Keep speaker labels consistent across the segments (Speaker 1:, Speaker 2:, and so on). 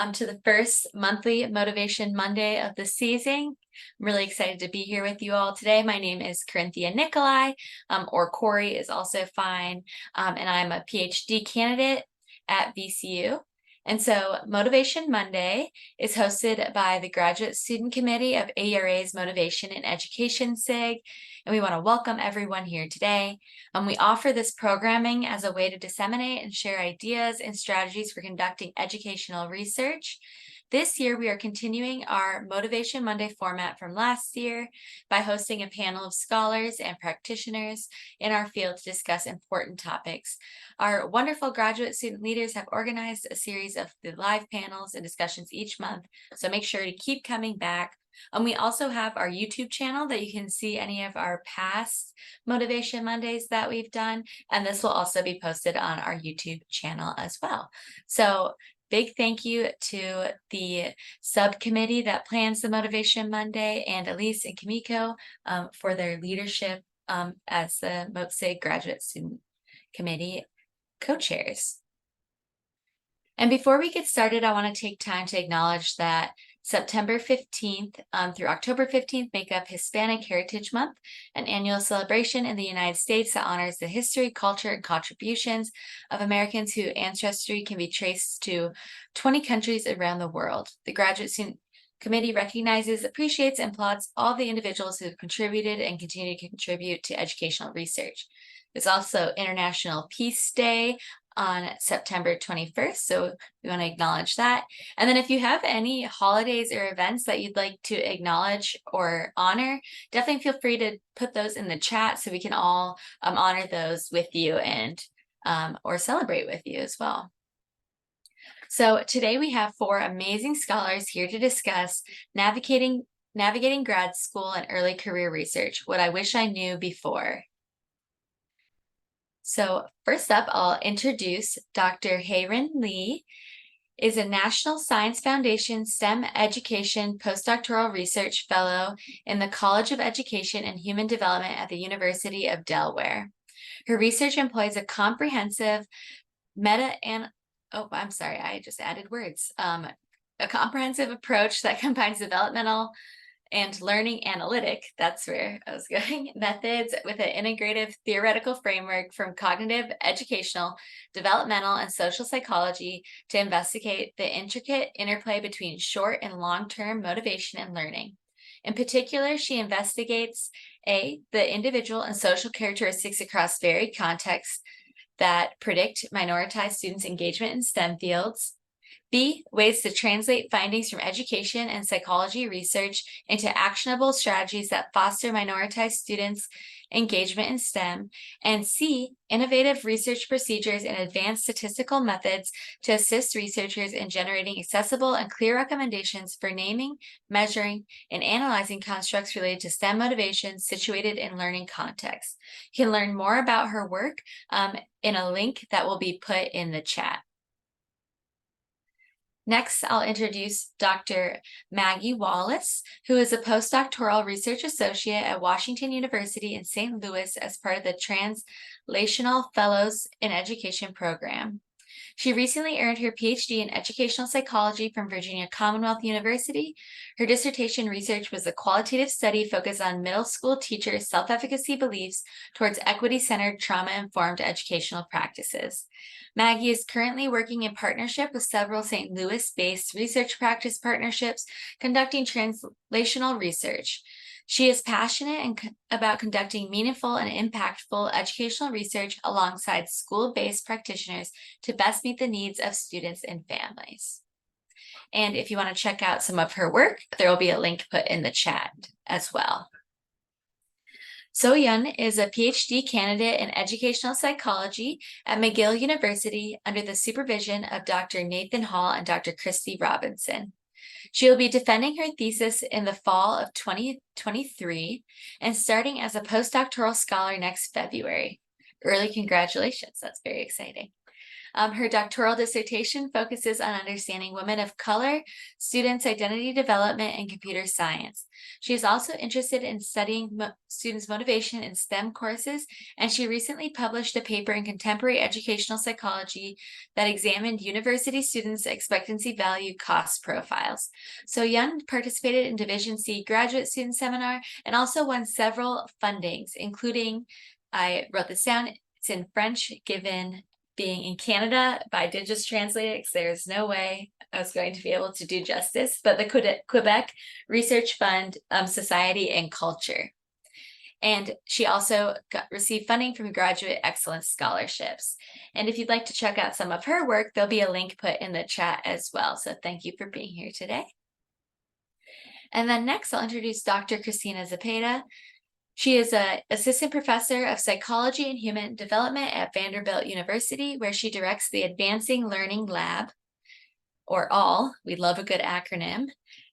Speaker 1: to the first monthly Motivation Monday of the season. I'm really excited to be here with you all today. My name is Corinthia Nicolai, or Corey is also fine, and I'm a PhD candidate at VCU. And so Motivation Monday is hosted by the Graduate Student Committee of AERA's Motivation and Education SIG, and we want to welcome everyone here today. We offer this programming as a way to disseminate and share ideas and strategies for conducting educational research. This year, we are continuing our Motivation Monday format from last year by hosting a panel of scholars and practitioners in our field to discuss important topics. Our wonderful graduate student leaders have organized a series of the live panels and discussions each month, so make sure to keep coming back. We also have our YouTube channel that you can see any of our past Motivation Mondays that we've done, and this will also be posted on our YouTube channel as well. So big thank you to the subcommittee that plans the Motivation Monday and Elise and Kimiko for their leadership as the MOTSIG Graduate Student Committee co-chairs. And before we get started, I want to take time to acknowledge that September 15th through October 15th make up Hispanic Heritage Month, an annual celebration in the United States that honors the history, culture, and contributions of Americans whose ancestry can be traced to 20 countries around the world. The Graduate Student Committee recognizes, appreciates, and applauds all the individuals who have contributed and continue to contribute to educational research. It's also International Peace Day on September 21st, so we want to acknowledge that. And then if you have any holidays or events that you'd like to acknowledge or honor, definitely feel free to put those in the chat so we can all honor those with you and or celebrate with you as well. So today we have 4 amazing scholars here to discuss navigating grad school and early career research, what I wish I knew before. So first up, I'll introduce Dr. Heyrin Lee, is a National Science Foundation STEM Education Postdoctoral Research Fellow in the College of Education and Human Development at the University of Delaware. Her research employs a comprehensive a comprehensive approach that combines developmental and learning analytic, that's where I was going, methods with an integrative theoretical framework from cognitive, educational, developmental, and social psychology to investigate the intricate interplay between short and long-term motivation and learning. In particular, she investigates the individual and social characteristics across varied contexts that predict minoritized students' engagement in STEM fields. B, ways to translate findings from education and psychology research into actionable strategies that foster minoritized students' engagement in STEM. And C, innovative research procedures and advanced statistical methods to assist researchers in generating accessible and clear recommendations for naming, measuring, and analyzing constructs related to STEM motivations situated in learning contexts. You can learn more about her work in a link that will be put in the chat. Next, I'll introduce Dr. Maggie Wallace, who is a postdoctoral research associate at Washington University in St. Louis as part of the Translational Fellows in Education program. She recently earned her PhD in educational psychology from Virginia Commonwealth University. Her dissertation research was a qualitative study focused on middle school teachers' self-efficacy beliefs towards equity-centered, trauma-informed educational practices. Maggie is currently working in partnership with several St. Louis-based research practice partnerships conducting translational research. She is passionate about conducting meaningful and impactful educational research alongside school-based practitioners to best meet the needs of students and families. And if you want to check out some of her work, there will be a link put in the chat as well. So-Yun is a PhD candidate in educational psychology at McGill University under the supervision of Dr. Nathan Hall and Dr. Christy Robinson. She will be defending her thesis in the fall of 2023 and starting as a postdoctoral scholar next February. Early congratulations, that's very exciting. Her doctoral dissertation focuses on understanding women of color, students' identity development, and computer science. She is also interested in studying students' motivation in STEM courses, and she recently published a paper in Contemporary Educational Psychology that examined university students' expectancy value cost profiles. So Young participated in Division C graduate student seminar and also won several fundings, including, I wrote this down, it's in French, given being in Canada, but I did just translate it because there's no way I was going to be able to do justice, but the Quebec Research Fund, Society and Culture. And she also received funding from Graduate Excellence Scholarships. And if you'd like to check out some of her work, there'll be a link put in the chat as well. So thank you for being here today. And then next, I'll introduce Dr. Christina Zepeda. She is an assistant professor of psychology and human development at Vanderbilt University, where she directs the Advancing Learning Lab, or ALL. We love a good acronym.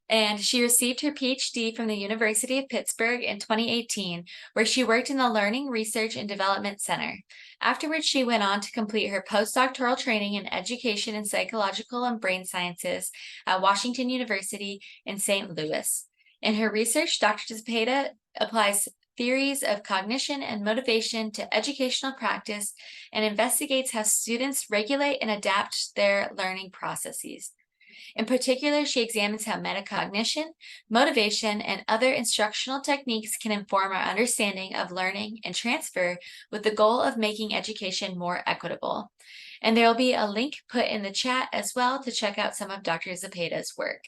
Speaker 1: And she received her PhD from the University of Pittsburgh in 2018, where she worked in the Learning Research and Development Center. Afterwards, she went on to complete her postdoctoral training in education and psychological and brain sciences at Washington University in St. Louis. In her research, Dr. Zepeda applies theories of cognition and motivation to educational practice and investigates how students regulate and adapt their learning processes. In particular, she examines how metacognition, motivation, and other instructional techniques can inform our understanding of learning and transfer with the goal of making education more equitable. And there will be a link put in the chat as well to check out some of Dr. Zepeda's work.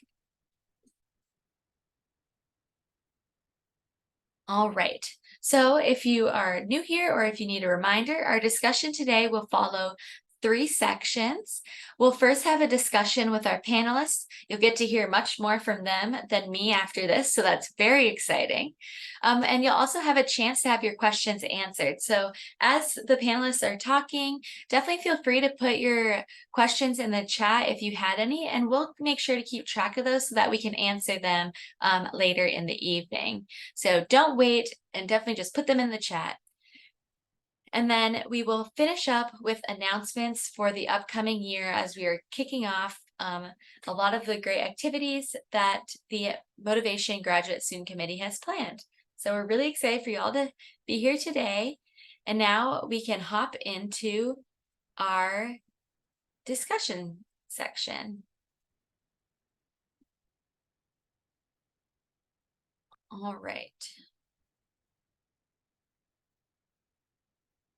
Speaker 1: All right, so if you are new here or if you need a reminder, our discussion today will follow 3 sections. We'll first have a discussion with our panelists. You'll get to hear much more from them than me after this, so that's very exciting. And you'll also have a chance to have your questions answered. So as the panelists are talking, definitely feel free to put your questions in the chat if you had any, and we'll make sure to keep track of those so that we can answer them later in the evening. So don't wait, and definitely just put them in the chat. And then we will finish up with announcements for the upcoming year as we are kicking off a lot of the great activities that the Motivation Graduate Student Committee has planned. So we're really excited for you all to be here today. And now we can hop into our discussion section. All right.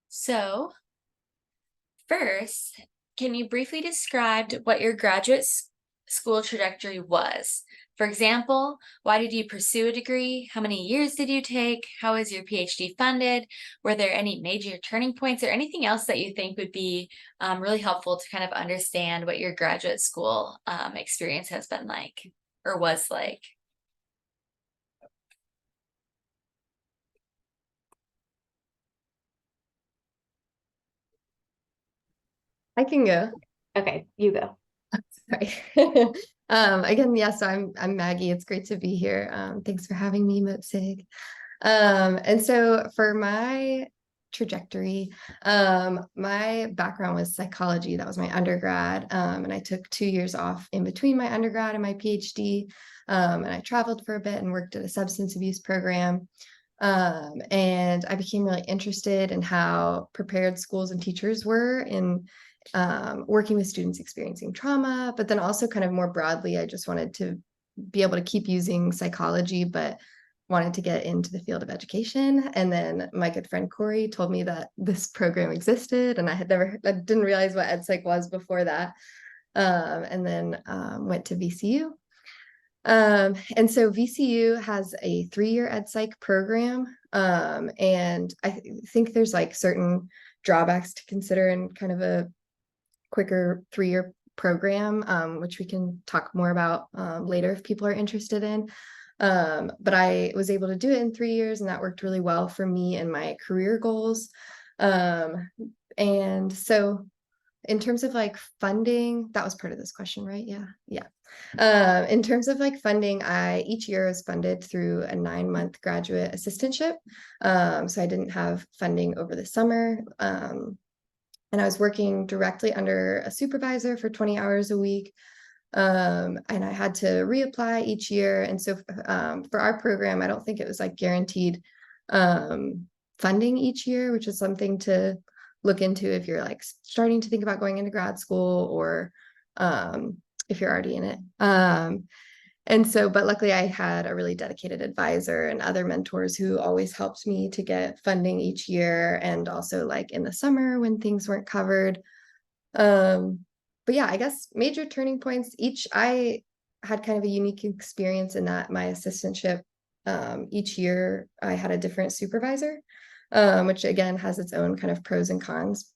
Speaker 1: So first, can you briefly describe what your graduate school trajectory was? For example, why did you pursue a degree? How many years did you take? How is your PhD funded? Were there any major turning points or anything else that you think would be really helpful to kind of understand what your graduate school experience has been like or was like?
Speaker 2: I can go.
Speaker 3: Okay, you go.
Speaker 2: Sorry. Again, yes, I'm Maggie. It's great to be here. Thanks for having me, Motsig. And so for my trajectory, my background was psychology. That was my undergrad. And I took 2 years off in between my undergrad and my PhD. And I traveled for a bit and worked at a substance abuse program. And I became really interested in how prepared schools and teachers were in working with students experiencing trauma, but then also kind of more broadly, I just wanted to be able to keep using psychology, but wanted to get into the field of education. And then my good friend Corey told me that this program existed, and I didn't realize what EdPsych was before that. And then went to VCU. And so VCU has a 3-year EdPsych program. And I think there's like certain drawbacks to consider in kind of a quicker 3-year program, which we can talk more about later if people are interested in. But I was able to do it in 3 years, and that worked really well for me and my career goals. And so in terms of like funding, that was part of this question, right? Yeah. In terms of like funding, each year is funded through a 9-month graduate assistantship. So I didn't have funding over the summer. and I was working directly under a supervisor for 20 hours a week. And I had to reapply each year. And so for our program, I don't think it was like guaranteed funding each year, which is something to look into if you're like starting to think about going into grad school, or if you're already in it. And so, but luckily I had a really dedicated advisor and other mentors who always helped me to get funding each year, and also like in the summer when things weren't covered. But yeah, I guess major turning points. I had kind of a unique experience in that my assistantship, each year I had a different supervisor, which again has its own kind of pros and cons.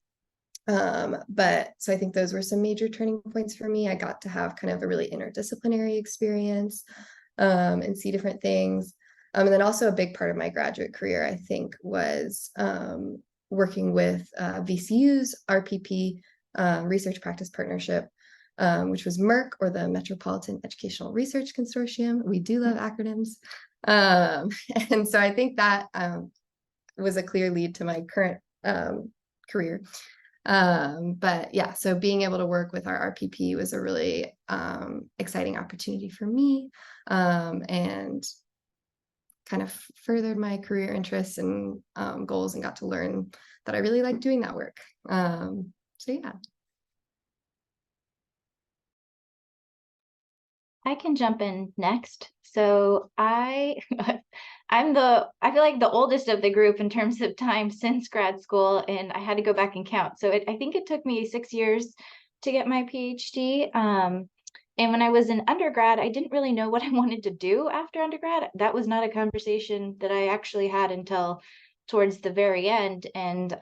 Speaker 2: But so I think those were some major turning points for me. I got to have kind of a really interdisciplinary experience, and see different things. And then also a big part of my graduate career, I think, was working with VCU's RPP, Research Practice Partnership, which was MERC, or the Metropolitan Educational Research Consortium. We do love acronyms. And so I think that was a clear lead to my current career. But yeah, so being able to work with our RPP was a really exciting opportunity for me, and kind of furthered my career interests and goals, and got to learn that I really like doing that work. So yeah.
Speaker 3: I can jump in next. So I feel like the oldest of the group in terms of time since grad school, and I had to go back and count. So I think it took me 6 years to get my PhD. And when I was in undergrad, I didn't really know what I wanted to do after undergrad. That was not a conversation that I actually had until towards the very end. And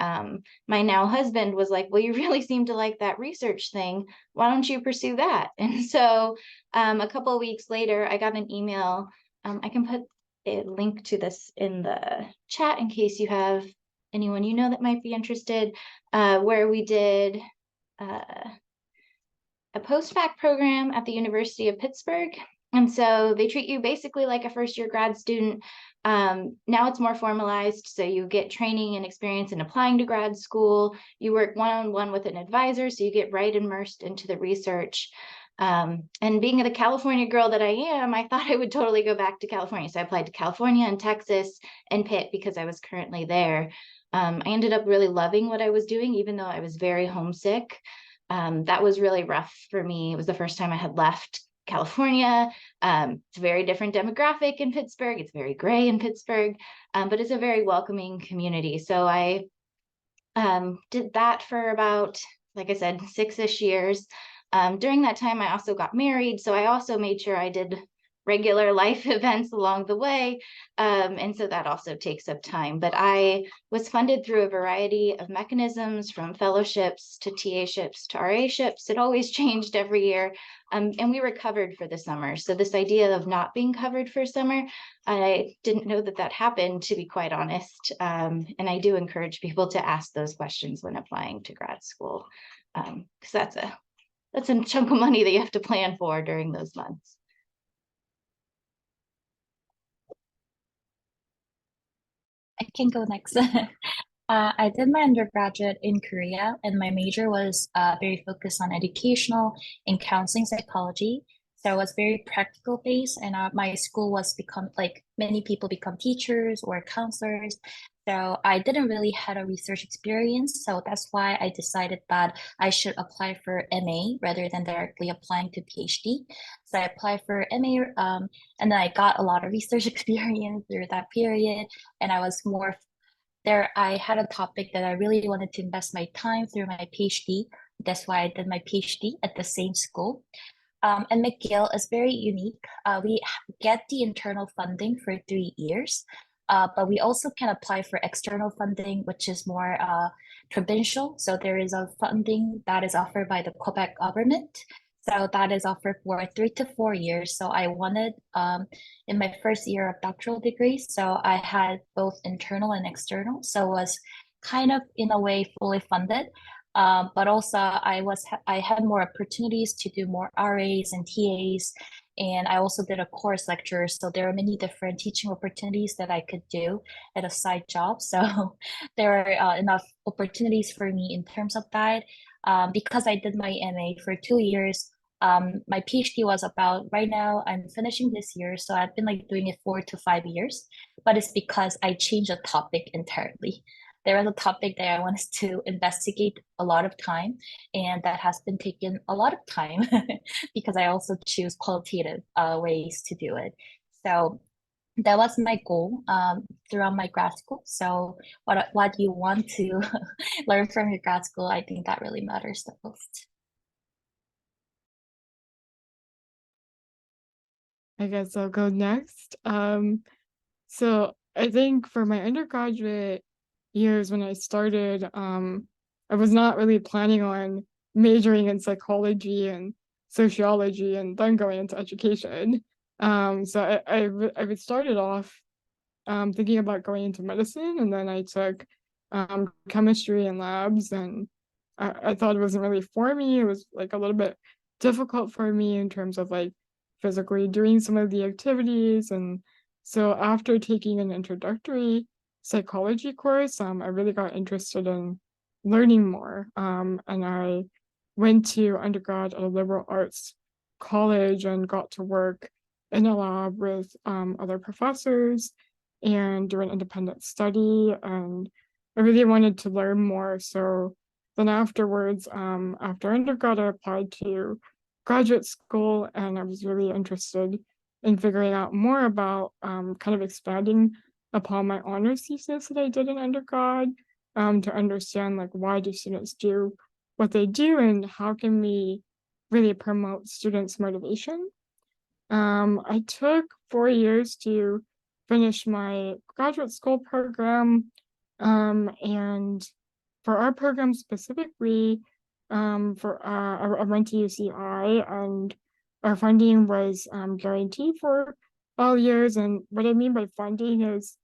Speaker 3: my now husband was like, well, you really seem to like that research thing. Why don't you pursue that? And so a couple of weeks later, I got an email. I can put a link to this in the chat in case you have anyone you know that might be interested, where we did a post-fac program at the University of Pittsburgh. And so they treat you basically like a first-year grad student. Now it's more formalized, so you get training and experience in applying to grad school. You work one-on-one with an advisor, so you get right immersed into the research. And being the California girl that I am, I thought I would totally go back to California. So I applied to California and Texas and Pitt because I was currently there. I ended up really loving what I was doing, even though I was very homesick. That was really rough for me. It was the first time I had left California. It's a very different demographic in Pittsburgh. It's very gray in Pittsburgh, but it's a very welcoming community. So I did that for about, like I said, 6-ish years. During that time, I also got married. So I also made sure I did regular life events along the way. And so that also takes up time. But I was funded through a variety of mechanisms, from fellowships to TA-ships to RA-ships. It always changed every year. And we were covered for the summer. So this idea of not being covered for summer, I didn't know that that happened, to be quite honest. And I do encourage people to ask those questions when applying to grad school, because that's a chunk of money that you have to plan for during those months.
Speaker 4: I can go next. I did my undergraduate in Korea, and my major was very focused on educational and counseling psychology. So it was very practical based, and my school was become like many people become teachers or counselors. So I didn't really had a research experience. So that's why I decided that I should apply for MA rather than directly applying to PhD. So I applied for MA, and then I got a lot of research experience through that period, and I was more there. I had a topic that I really wanted to invest my time through my PhD. That's why I did my PhD at the same school. And McGill is very unique. We get the internal funding for 3 years, but we also can apply for external funding, which is more provincial. So there is a funding that is offered by the Quebec government. So that is offered for 3 to 4 years. So I wanted in my first year of doctoral degree, so I had both internal and external. So it was kind of in a way fully funded. But also I had more opportunities to do more RAs and TAs, And I also did a course lecture. So there are many different teaching opportunities that I could do at a side job. So there are enough opportunities for me in terms of that. Because I did my MA for 2 years, my PhD was about, right now I'm finishing this year. So I've been like doing it 4 to 5 years, but it's because I changed the topic entirely. There was a topic that I wanted to investigate a lot of time, and that has been taken a lot of time because I also choose qualitative ways to do it. So that was my goal throughout my grad school. So what you want to learn from your grad school, I think that really matters the most.
Speaker 5: I guess I'll go next. So I think for my undergraduate years when I started, I was not really planning on majoring in psychology and sociology and then going into education. So I started off thinking about going into medicine, and then I took chemistry and labs, and I thought it wasn't really for me. It was like a little bit difficult for me in terms of like physically doing some of the activities. And so after taking an introductory psychology course, I really got interested in learning more. And I went to undergrad at a liberal arts college and got to work in a lab with other professors and do an independent study. And I really wanted to learn more. So then afterwards, after undergrad, I applied to graduate school, and I was really interested in figuring out more about kind of expanding upon my honors thesis that I did in undergrad, to understand like why do students do what they do and how can we really promote students' motivation. I took 4 years to finish my graduate school program, and for our program specifically, I went to UCI, and our funding was guaranteed for all years. And what I mean by funding is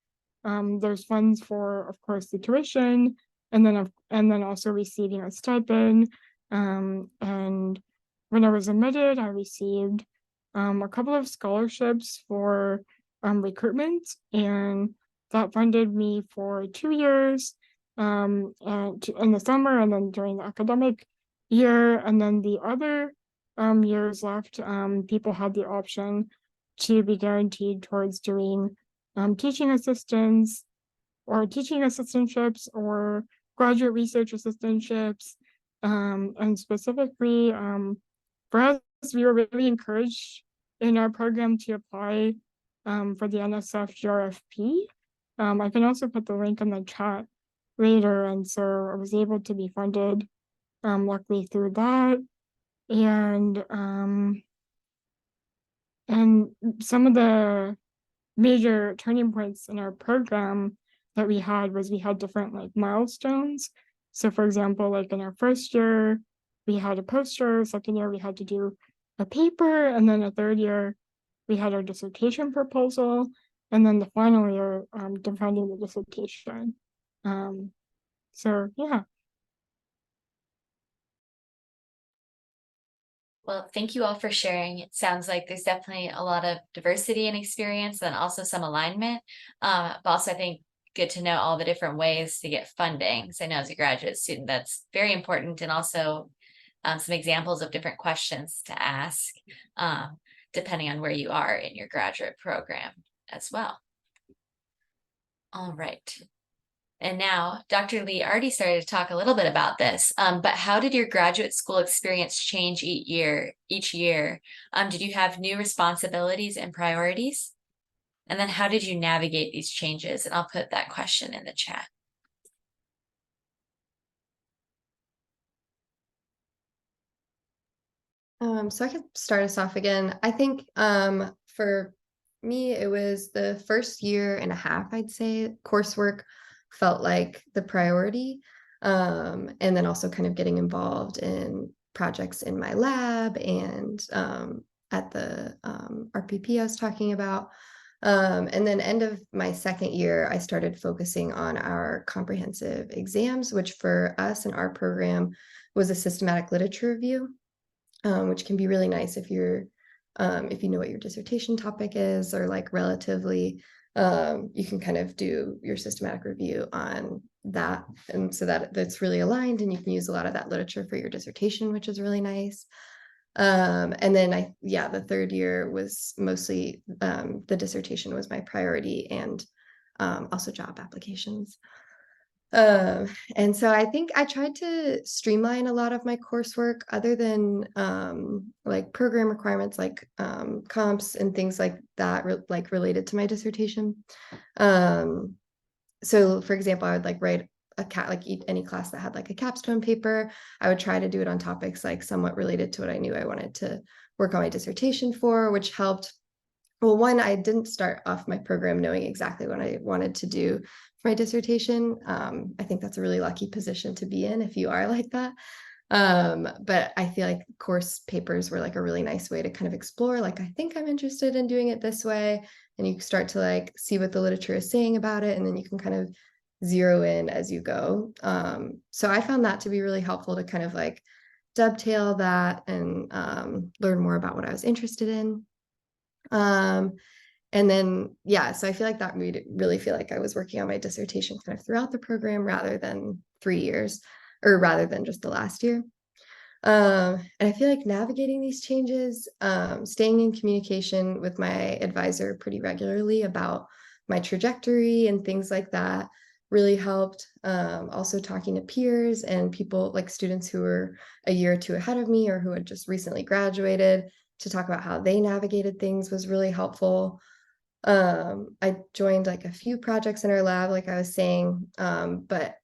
Speaker 5: there's funds for, of course, the tuition, and then also receiving a stipend. And when I was admitted, I received a couple of scholarships for recruitment, and that funded me for 2 years in the summer and then during the academic year. And then the other years left, people had the option to be guaranteed towards doing teaching assistants or teaching assistantships or graduate research assistantships. And specifically for us, we were really encouraged in our program to apply for the NSF GRFP. I can also put the link in the chat later, and so I was able to be funded luckily through that. And some of the major turning points in our program that we had was we had different like milestones. So for example, like in our first year, we had a poster, second year we had to do a paper, and then a third year we had our dissertation proposal, and then the final year defending the dissertation. So yeah.
Speaker 1: Well, thank you all for sharing. It sounds like there's definitely a lot of diversity in experience and also some alignment. But also I think good to know all the different ways to get funding. So I know as a graduate student, that's very important, and also some examples of different questions to ask, depending on where you are in your graduate program as well. All right. And now, Dr. Lee already started to talk a little bit about this, but how did your graduate school experience change each year? Did you have new responsibilities and priorities? And then how did you navigate these changes? And I'll put that question in the chat.
Speaker 2: So I could start us off again. I think for me, it was the first year and a half, I'd say, coursework felt like the priority. And then also kind of getting involved in projects in my lab and at the RPP I was talking about. And then end of my second year, I started focusing on our comprehensive exams, which for us in our program was a systematic literature review. Which can be really nice if you're if you know what your dissertation topic is, or like relatively, you can kind of do your systematic review on that. And so that that's really aligned, and you can use a lot of that literature for your dissertation, which is really nice. And then the third year was mostly, the dissertation was my priority, and also job applications. And so I think I tried to streamline a lot of my coursework, other than like program requirements, like comps and things like that, like related to my dissertation. So for example, I would like write any class that had like a capstone paper, I would try to do it on topics like somewhat related to what I knew I wanted to work on my dissertation for, which helped. Well, one, I didn't start off my program knowing exactly what I wanted to do for my dissertation. I think that's a really lucky position to be in if you are like that. But I feel like course papers were like a really nice way to kind of explore, like, I think I'm interested in doing it this way. And you start to like see what the literature is saying about it, and then you can kind of zero in as you go. So I found that to be really helpful to kind of like dovetail that and learn more about what I was interested in. And then, so I feel like that made it really feel like I was working on my dissertation kind of throughout the program, rather than 3 years, or rather than just the last year. And I feel like navigating these changes, staying in communication with my advisor pretty regularly about my trajectory and things like that really helped. Also talking to peers and people, like students who were a year or two ahead of me, or who had just recently graduated, to talk about how they navigated things was really helpful. I joined like a few projects in our lab, like I was saying, but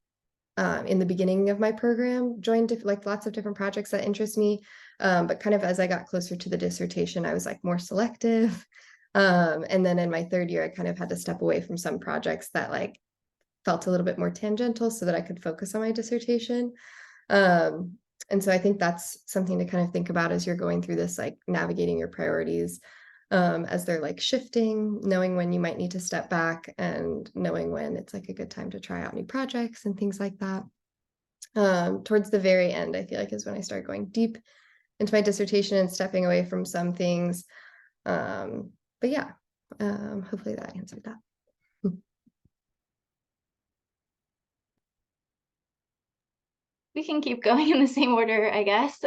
Speaker 2: in the beginning of my program, joined like lots of different projects that interest me. But kind of as I got closer to the dissertation, I was like more selective. And then in my third year, I kind of had to step away from some projects that like felt a little bit more tangential, so that I could focus on my dissertation. And so I think that's something to kind of think about as you're going through this, like navigating your priorities, as they're like shifting, knowing when you might need to step back, and knowing when it's like a good time to try out new projects and things like that. Towards the very end, I feel like, is when I started going deep into my dissertation and stepping away from some things. But yeah, hopefully that answered that.
Speaker 3: We can keep going in the same order, I guess.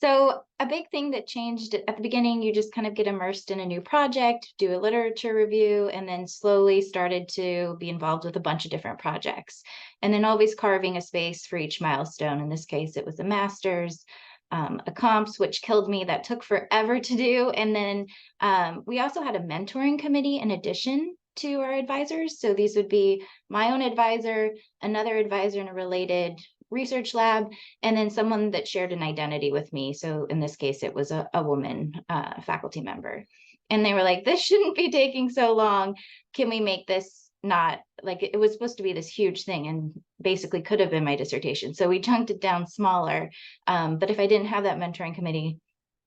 Speaker 3: So a big thing that changed at the beginning, you just kind of get immersed in a new project, do a literature review, and then slowly started to be involved with a bunch of different projects. And then always carving a space for each milestone. In this case, it was a master's, a comps, which killed me. That took forever to do. And then we also had a mentoring committee in addition to our advisors. So these would be my own advisor, another advisor in a related research lab, and then someone that shared an identity with me. So in this case, it was a woman faculty member. And they were like, this shouldn't be taking so long. Can we make this not like, it was supposed to be this huge thing, and basically could have been my dissertation. So we chunked it down smaller. But if I didn't have that mentoring committee,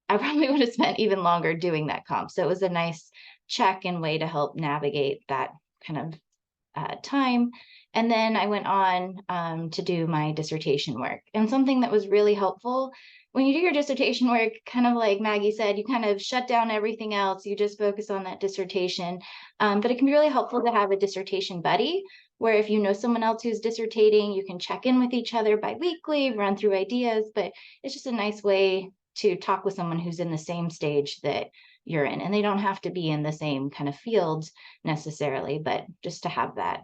Speaker 3: I probably would have spent even longer doing that comp. So it was a nice check and way to help navigate that kind of time. And then I went on to do my dissertation work. And something that was really helpful, when you do your dissertation work, kind of like Maggie said, you kind of shut down everything else. You just focus on that dissertation. But it can be really helpful to have a dissertation buddy, where if you know someone else who's dissertating, you can check in with each other bi-weekly, run through ideas. But it's just a nice way to talk with someone who's in the same stage that you're in. And they don't have to be in the same kind of field necessarily, but just to have that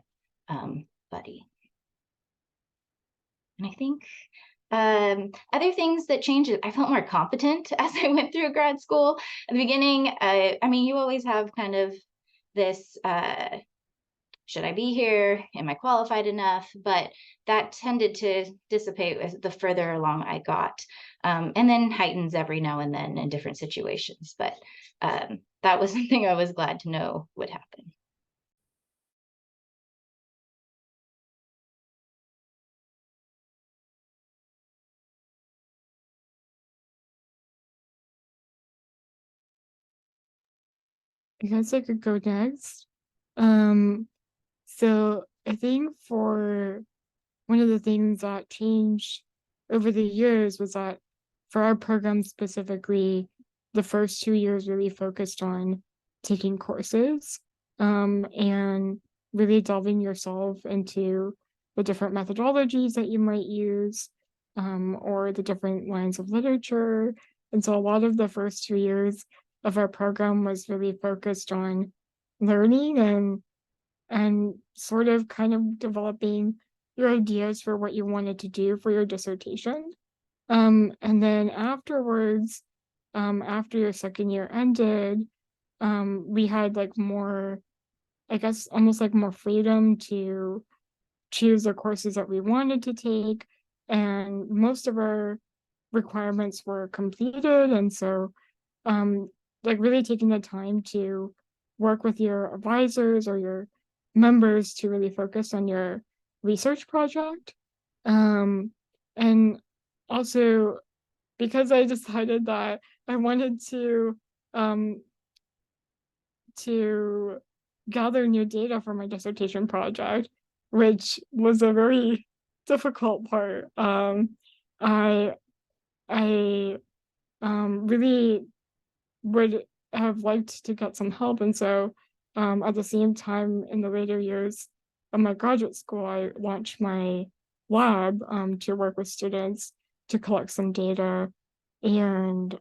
Speaker 3: buddy. And I think other things that changed, I felt more competent as I went through grad school. At the beginning, I mean, you always have kind of this, should I be here? Am I qualified enough? But that tended to dissipate as the further along I got, and then heightens every now and then in different situations. But that was something I was glad to know would happen.
Speaker 5: I guess I could go next. So I think for one of the things that changed over the years was that for our program specifically, the first 2 years really focused on taking courses, and really delving yourself into the different methodologies that you might use, or the different lines of literature. And so a lot of the first 2 years of our program was really focused on learning and sort of kind of developing your ideas for what you wanted to do for your dissertation. And then afterwards, after your second year ended, we had like more, I guess, almost like more freedom to choose the courses that we wanted to take. And most of our requirements were completed. And so, like really taking the time to work with your advisors or your members to really focus on your research project. And also because I decided that I wanted um, to gather new data for my dissertation project, which was a very difficult part. I I really would have liked to get some help, and so at the same time in the later years of my graduate school, I launched my lab to work with students to collect some data and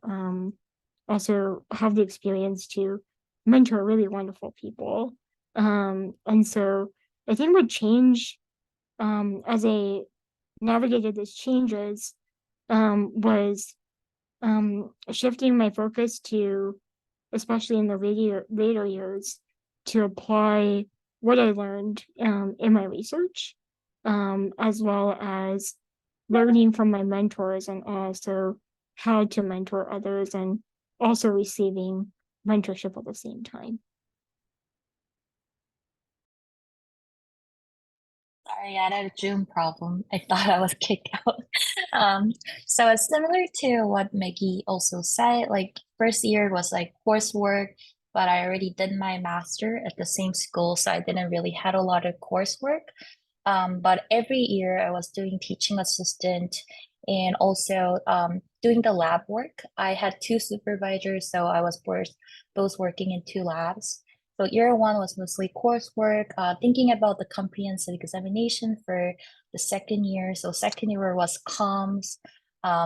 Speaker 5: also have the experience to mentor really wonderful people. And so I think what changed as I navigated those changes was shifting my focus to, especially in the later years, to apply what I learned in my research, as well as learning from my mentors and also how to mentor others and also receiving mentorship at the same time.
Speaker 4: Sorry, I had a Zoom problem. I thought I was kicked out. So it's similar to what Maggie also said. Like first year was like coursework, but I already did my master at the same school, so I didn't really had a lot of coursework. But every year I was doing teaching assistant and also doing the lab work. I had two supervisors, so I was both working in two labs. So year one was mostly coursework, thinking about the comprehensive examination for the second year. So second year was comms,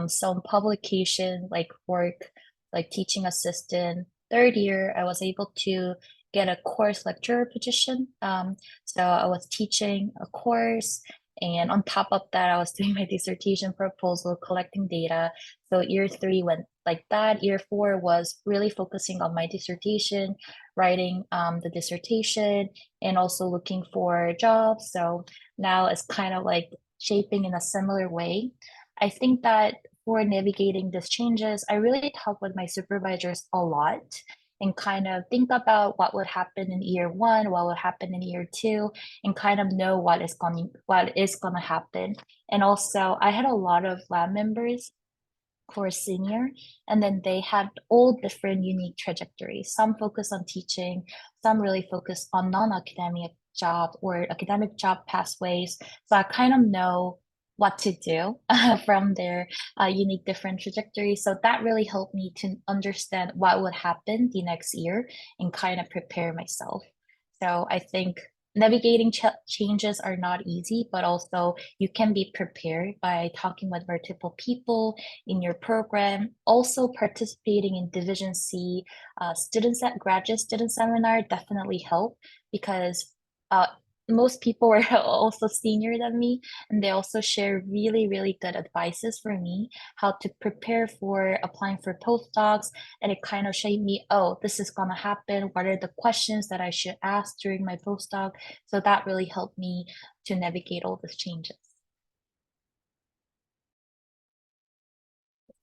Speaker 4: some publication like work, like teaching assistant. Third year, I was able to get a course lecturer position. So I was teaching a course, and on top of that, I was doing my dissertation proposal, collecting data. So year three went like that. Year four was really focusing on my dissertation, writing the dissertation, and also looking for jobs. So now it's kind of like shaping in a similar way. I think that for navigating these changes, I really talk with my supervisors a lot and kind of think about what would happen in year one, what would happen in year two, and kind of know what is going to happen. And also, I had a lot of lab members who are senior, and then they had all different unique trajectories. Some focus on teaching, some really focus on non-academic job or academic job pathways. So I kind of know what to do from their unique different trajectories. So that really helped me to understand what would happen the next year and kind of prepare myself. So I think navigating changes are not easy, but also you can be prepared by talking with multiple people in your program. Also participating in Division C graduate student seminar definitely help because most people were also senior than me, and they also share really, really good advices for me how to prepare for applying for postdocs. And it kind of shaped me, oh, this is gonna happen. What are the questions that I should ask during my postdoc? So that really helped me to navigate all these changes.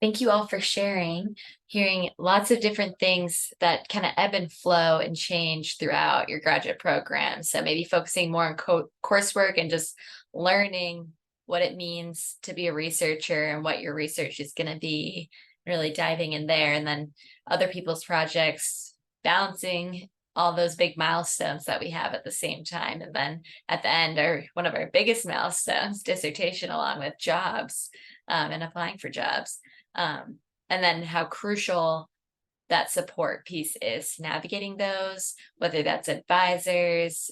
Speaker 1: Thank you all for sharing, hearing lots of different things that kind of ebb and flow and change throughout your graduate program. So maybe focusing more on coursework and just learning what it means to be a researcher and what your research is going to be, really diving in there. And then other people's projects, balancing all those big milestones that we have at the same time. And then at the end, one of our biggest milestones, dissertation, along with jobs and applying for jobs. And then how crucial that support piece is navigating those, whether that's advisors,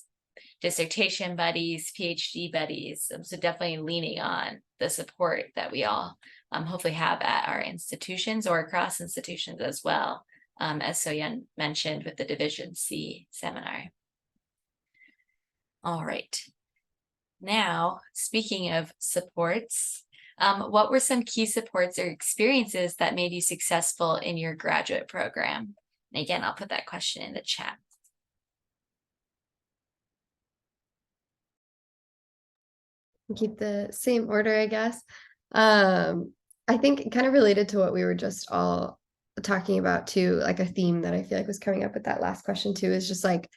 Speaker 1: dissertation buddies, PhD buddies. So definitely leaning on the support that we all hopefully have at our institutions or across institutions as well, as Soyeon mentioned with the Division C seminar. All right. Now, speaking of supports, what were some key supports or experiences that made you successful in your graduate program? And again, I'll put that question in the chat.
Speaker 2: Keep the same order, I guess. I think kind of related to what we were just all talking about too, like a theme that I feel like was coming up with that last question too, is just like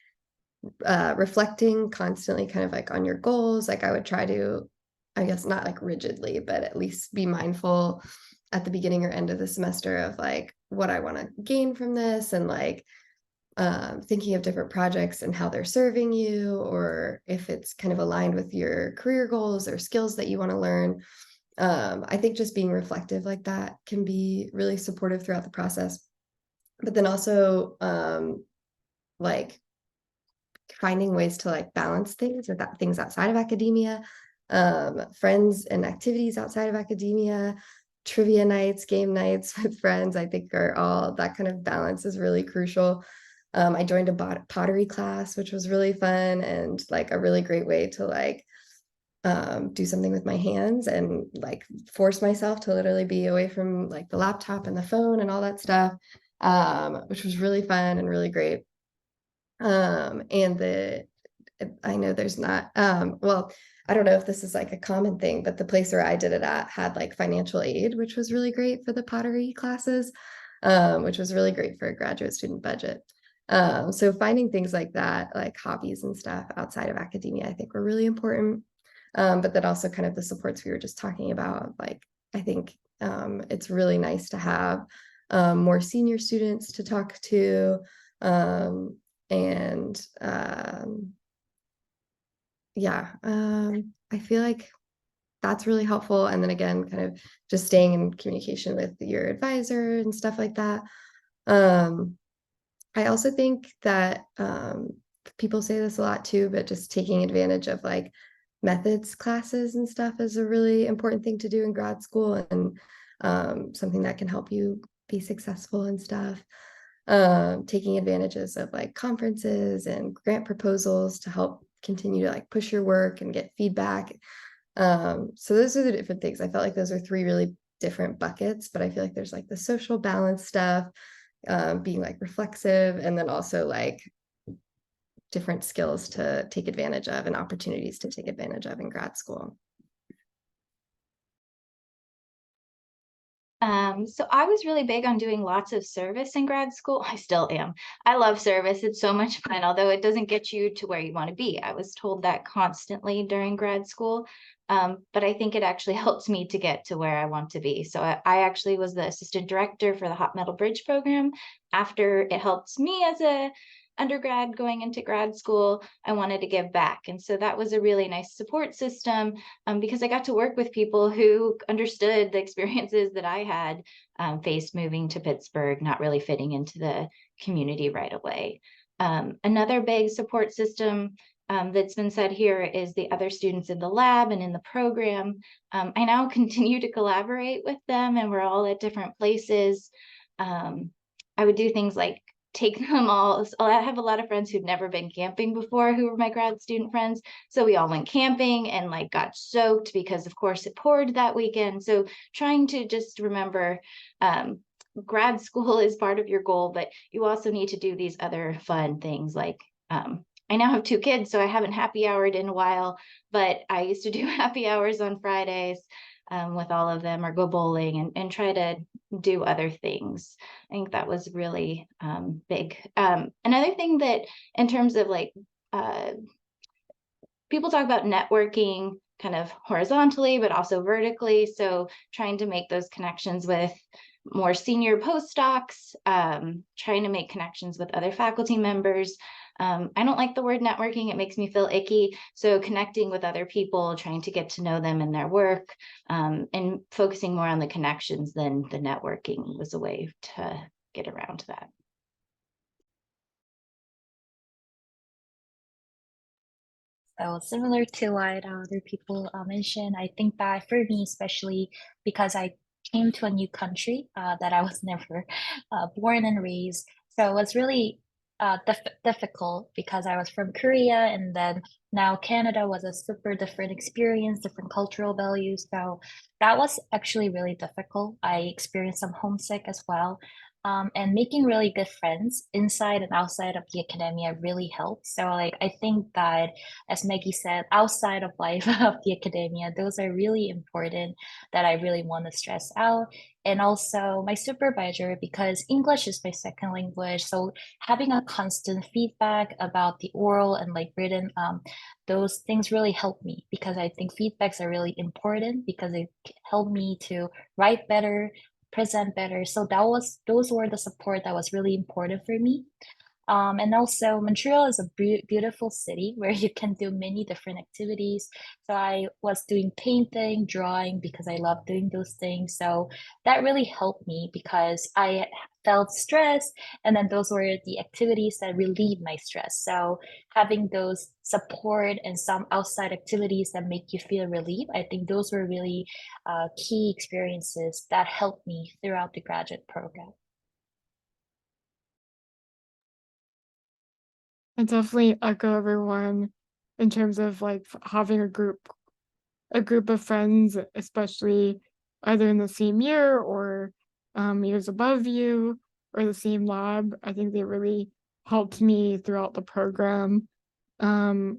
Speaker 2: reflecting constantly kind of like on your goals. Like I would try to, I guess not like rigidly, but at least be mindful at the beginning or end of the semester of like what I want to gain from this, and like thinking of different projects and how they're serving you, or if it's kind of aligned with your career goals or skills that you want to learn. I think just being reflective like that can be really supportive throughout the process. But then also like finding ways to like balance things with things outside of academia, friends and activities outside of academia, trivia nights, game nights with friends, I think are all, that kind of balance is really crucial. I joined a pottery class, which was really fun and like a really great way to like do something with my hands and like force myself to literally be away from like the laptop and the phone and all that stuff, which was really fun and really great. And I know there's not, well, I don't know if this is like a common thing, but the place where I did it at had like financial aid, which was really great for the pottery classes, which was really great for a graduate student budget. So finding things like that, like hobbies and stuff outside of academia, I think were really important. But then also kind of the supports we were just talking about, like, I think it's really nice to have more senior students to talk to, and yeah, I feel like that's really helpful. And then again, kind of just staying in communication with your advisor and stuff like that. I also think that people say this a lot too, but just taking advantage of like methods classes and stuff is a really important thing to do in grad school, and something that can help you be successful and stuff. Taking advantages of like conferences and grant proposals to help continue to like push your work and get feedback. So those are the different things. I felt like those are three really different buckets, but I feel like there's like the social balance stuff, being like reflexive, and then also like different skills to take advantage of and opportunities to take advantage of in grad school.
Speaker 3: So I was really big on doing lots of service in grad school. I still am. I love service. It's so much fun, although it doesn't get you to where you want to be. I was told that constantly during grad school. But I think it actually helps me to get to where I want to be. So I actually was the assistant director for the Hot Metal Bridge program. After it helped me as a undergrad going into grad school, I wanted to give back. And so that was a really nice support system, because I got to work with people who understood the experiences that I had faced moving to Pittsburgh, not really fitting into the community right away. Another big support system that's been said here is the other students in the lab and in the program. I now continue to collaborate with them, and we're all at different places. I would do things like take them all. So I have a lot of friends who'd never been camping before who were my grad student friends. So we all went camping and like got soaked because of course it poured that weekend. So trying to just remember, grad school is part of your goal, but you also need to do these other fun things like, I now have 2 kids, so I haven't happy houred in a while, but I used to do happy hours on Fridays with all of them, or go bowling and try to do other things. I think that was really big. Another thing that in terms of like, people talk about networking kind of horizontally, but also vertically. So trying to make those connections with more senior postdocs, trying to make connections with other faculty members. I don't like the word networking. It makes me feel icky. So connecting with other people, trying to get to know them and their work, and focusing more on the connections than the networking was a way to get around that.
Speaker 4: So similar to what other people mentioned, I think that for me, especially because I came to a new country that I was never born and raised, so it was really difficult because I was from Korea and then now Canada was a super different experience, different cultural values. So that was actually really difficult. I experienced some homesick as well. And making really good friends inside and outside of the academia really helped. So like I think that, as Maggie said, outside of life of the academia, those are really important that I really want to stress out. And also my supervisor, because English is my second language. So having a constant feedback about the oral and like written, those things really help me because I think feedbacks are really important because it helped me to write better, present better. So those were the support that was really important for me. And also Montreal is a beautiful city where you can do many different activities. So I was doing painting, drawing because I love doing those things. So that really helped me because I felt stressed, and then those were the activities that relieve my stress. So having those support and some outside activities that make you feel relief, I think those were really key experiences that helped me throughout the graduate program.
Speaker 5: I definitely echo everyone in terms of like having a group of friends, especially either in the same year or years above you or the same lab. I think they really helped me throughout the program. And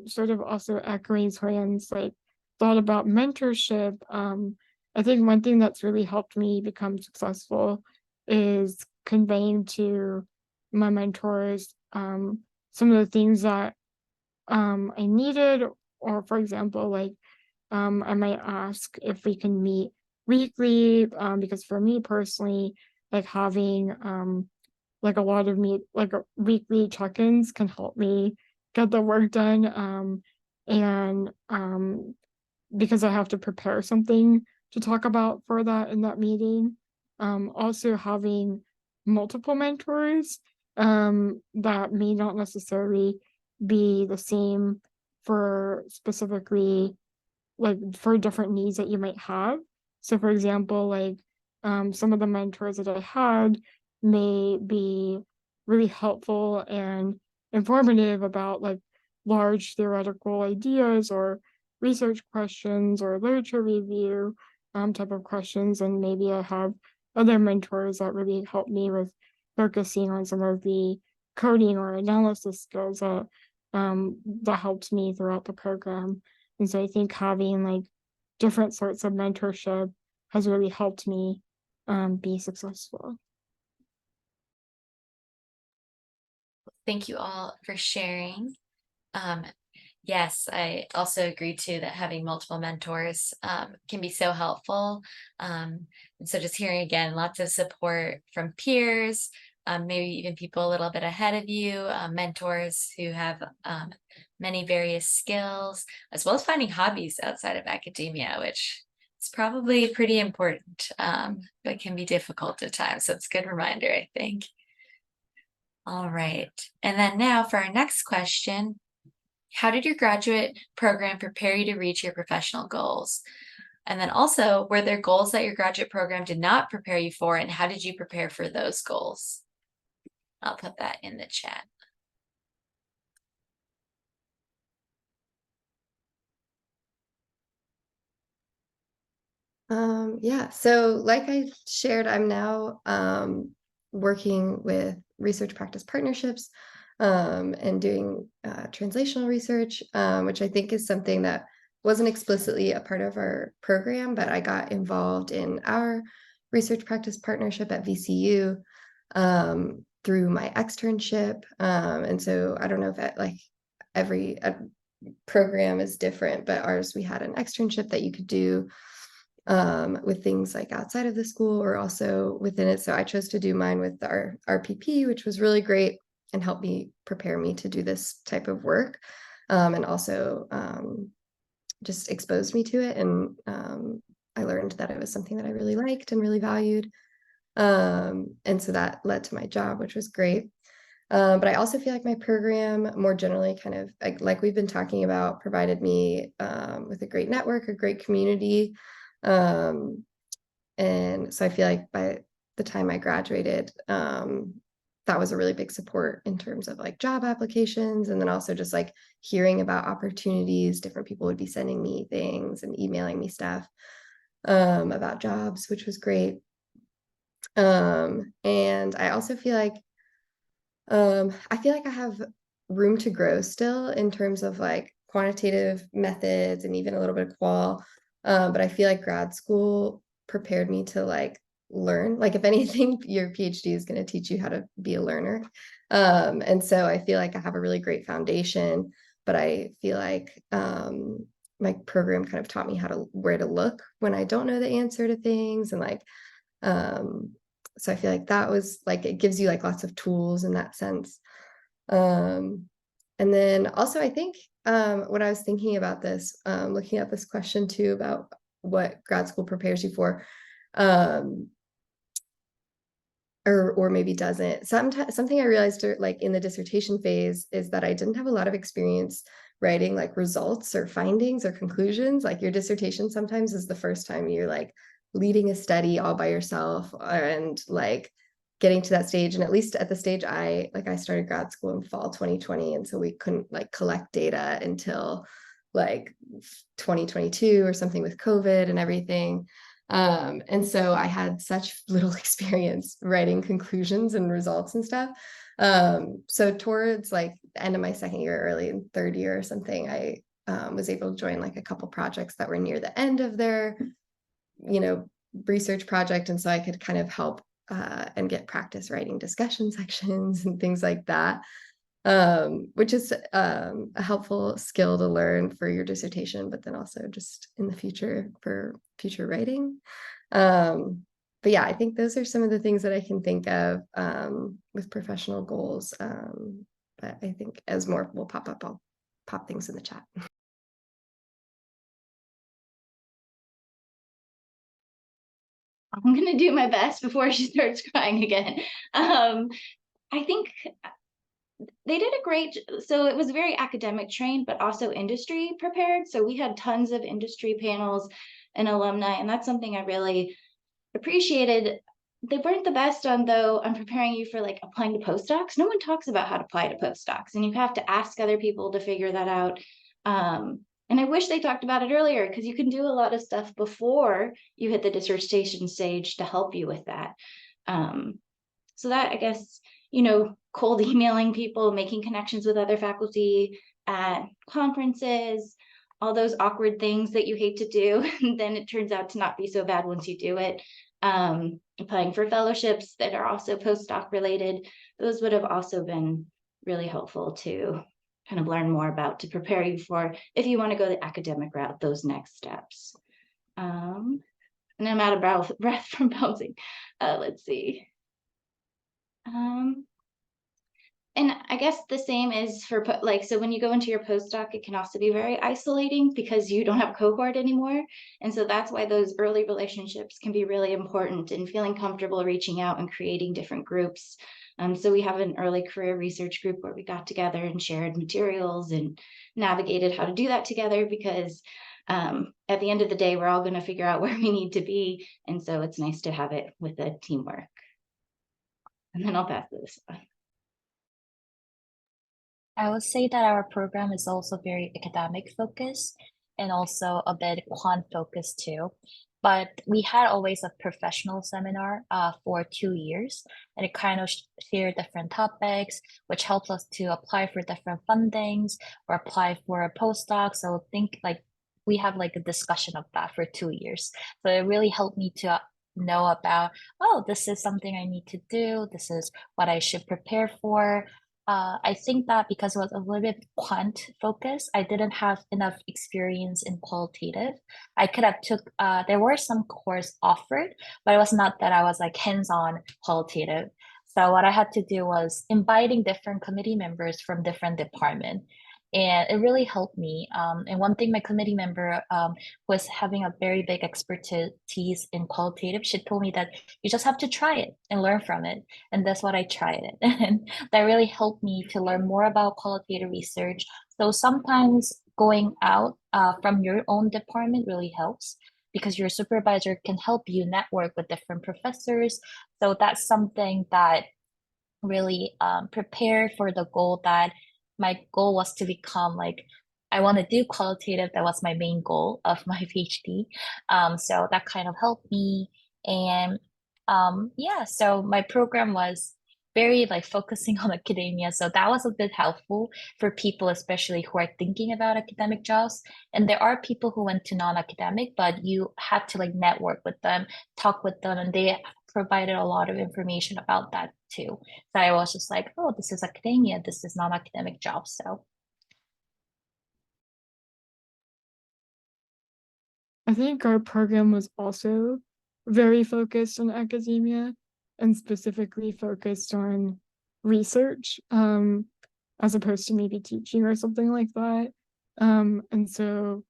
Speaker 5: sort of also echoing Soyan's like thought about mentorship. I think one thing that's really helped me become successful is conveying to my mentors some of the things that I needed, or for example, like I might ask if we can meet weekly, because for me personally, like having like a lot of like weekly check-ins can help me get the work done. And because I have to prepare something to talk about for that in that meeting. Also having multiple mentors that may not necessarily be the same for specifically like for different needs that you might have. So for example, like some of the mentors that I had may be really helpful and informative about like large theoretical ideas or research questions or literature review type of questions. And maybe I have other mentors that really help me with focusing on some of the coding or analysis skills that helped me throughout the program. And so I think having like different sorts of mentorship has really helped me be successful.
Speaker 1: Thank you all for sharing. Yes, I also agree too that having multiple mentors can be so helpful. And so just hearing again, lots of support from peers, maybe even people a little bit ahead of you, mentors who have many various skills, as well as finding hobbies outside of academia, which is probably pretty important, but can be difficult at times. So it's a good reminder, I think. All right. And then now for our next question, how did your graduate program prepare you to reach your professional goals? And then also, were there goals that your graduate program did not prepare you for, and how did you prepare for those goals? I'll put that in the chat.
Speaker 2: Yeah, so like I shared, I'm now working with research practice partnerships and doing translational research, which I think is something that wasn't explicitly a part of our program, but I got involved in our research practice partnership at VCU through my externship. And so I don't know if like every program is different, but ours, we had an externship that you could do with things like outside of the school or also within it. So I chose to do mine with our RPP, which was really great and helped me prepare me to do this type of work, and also just exposed me to it. And I learned that it was something that I really liked and really valued. And so that led to my job, which was great. But I also feel like my program more generally kind of like we've been talking about provided me with a great network, a great community. And so I feel like by the time I graduated, that was a really big support in terms of like job applications, and then also just like hearing about opportunities. Different people would be sending me things and emailing me stuff about jobs, which was great. And I also feel like I have room to grow still in terms of like quantitative methods and even a little bit of qual. But I feel like grad school prepared me to like learn. Like if anything, your PhD is going to teach you how to be a learner. And so I feel like I have a really great foundation, but I feel like my program kind of taught me where to look when I don't know the answer to things, and like so I feel like that was like, it gives you like lots of tools in that sense. And then also I think when I was thinking about this, looking at this question too about what grad school prepares you for, or maybe doesn't. Something I realized like in the dissertation phase is that I didn't have a lot of experience writing like results or findings or conclusions. Like your dissertation sometimes is the first time you're like leading a study all by yourself and like getting to that stage. And at least at the stage I started grad school in fall 2020, and so we couldn't like collect data until like 2022 or something with COVID and everything. And so I had such little experience writing conclusions and results and stuff. So towards like the end of my second year, early in third year or something, I was able to join like a couple projects that were near the end of their, research project. And so I could kind of help and get practice writing discussion sections and things like that. Which is a helpful skill to learn for your dissertation, but then also just in the future for future writing. But yeah, I think those are some of the things that I can think of with professional goals. But I think as more will pop up, I'll pop things in the chat.
Speaker 3: I'm gonna do my best before she starts crying again. I think they did a great, so it was very academic trained, but also industry prepared. So we had tons of industry panels and alumni, and that's something I really appreciated. They weren't the best on preparing you for like applying to postdocs. No one talks about how to apply to postdocs, and you have to ask other people to figure that out. And I wish they talked about it earlier, because you can do a lot of stuff before you hit the dissertation stage to help you with that. So that, I guess, cold emailing people, making connections with other faculty at conferences, all those awkward things that you hate to do, and then it turns out to not be so bad once you do it. Applying for fellowships that are also postdoc related, those would have also been really helpful to kind of learn more about, to prepare you for, if you want to go the academic route, those next steps. And I'm out of breath from bouncing. Let's see. And I guess the same is for so when you go into your postdoc, it can also be very isolating because you don't have a cohort anymore. And so that's why those early relationships can be really important in feeling comfortable reaching out and creating different groups. So we have an early career research group where we got together and shared materials and navigated how to do that together, because at the end of the day, we're all going to figure out where we need to be. And so it's nice to have it with a teamwork. And then I'll pass this on.
Speaker 4: I would say that our program is also very academic focused and also a bit quant focused too. But we had always a professional seminar for 2 years, and it kind of shared different topics, which helps us to apply for different fundings or apply for a postdoc. So think like we have like a discussion of that for 2 years. So it really helped me to know about, oh, this is something I need to do. This is what I should prepare for. I think that because it was a little bit quant focused, I didn't have enough experience in qualitative. I could have took, there were some course offered, but it was not that I was like hands-on qualitative. So what I had to do was inviting different committee members from different departments. And it really helped me. And one thing my committee member was having a very big expertise in qualitative. She told me that you just have to try it and learn from it. And that's what I tried it. And that really helped me to learn more about qualitative research. So sometimes going out from your own department really helps because your supervisor can help you network with different professors. So that's something that really prepared for the goal that my goal was to become like I want to do qualitative. That was my main goal of my PhD. So that kind of helped me. And yeah, so my program was very like focusing on academia. So that was a bit helpful for people, especially who are thinking about academic jobs. And there are people who went to non-academic, but you had to like network with them, talk with them, and they provided a lot of information about that too. So I was just like, oh, this is academia, this is non-academic jobs. So
Speaker 5: I think our program was also very focused on academia and specifically focused on research, as opposed to maybe teaching or something like that. And so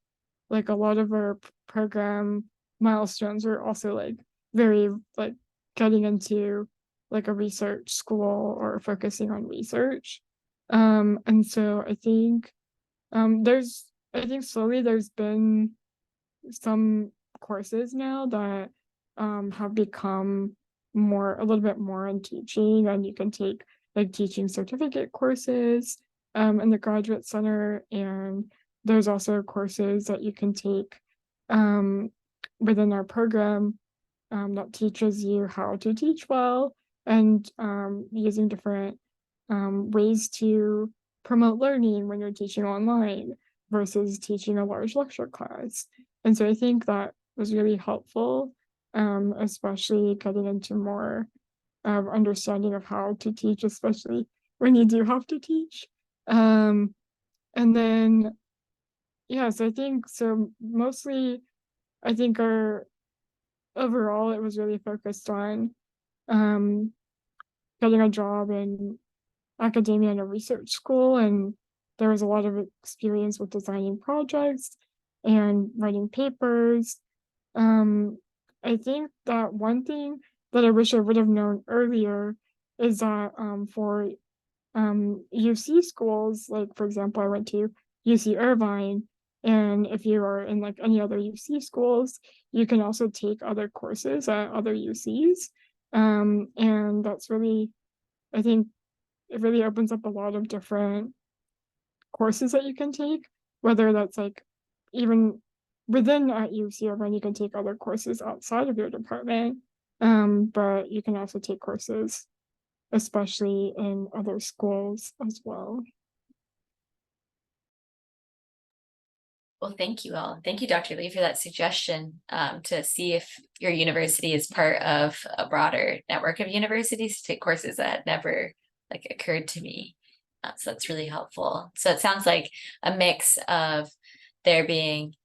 Speaker 5: like a lot of our program milestones were also like very like getting into like a research school or focusing on research. And so I think I think slowly there's been some courses now that have become a little bit more in teaching, and you can take like teaching certificate courses in the Graduate Center, and there's also courses that you can take within our program that teaches you how to teach well and using different ways to promote learning when you're teaching online versus teaching a large lecture class. And so I think that was really helpful, especially getting into more understanding of how to teach, especially when you do have to teach. And then, yeah, so I think so mostly, I think overall it was really focused on um, getting a job in academia and a research school, and there was a lot of experience with designing projects and writing papers. I think that one thing that I wish I would have known earlier is that for UC schools, like for example, I went to UC Irvine, and if you are in like any other UC schools, you can also take other courses at other UCs. And that's really, I think it really opens up a lot of different courses that you can take, whether that's like even within at UC Irvine, you can take other courses outside of your department. But you can also take courses, especially in other schools as well.
Speaker 1: Well, thank you all. Thank you, Dr. Lee, for that suggestion to see if your university is part of a broader network of universities to take courses that never like occurred to me. So that's really helpful. So it sounds like a mix of there being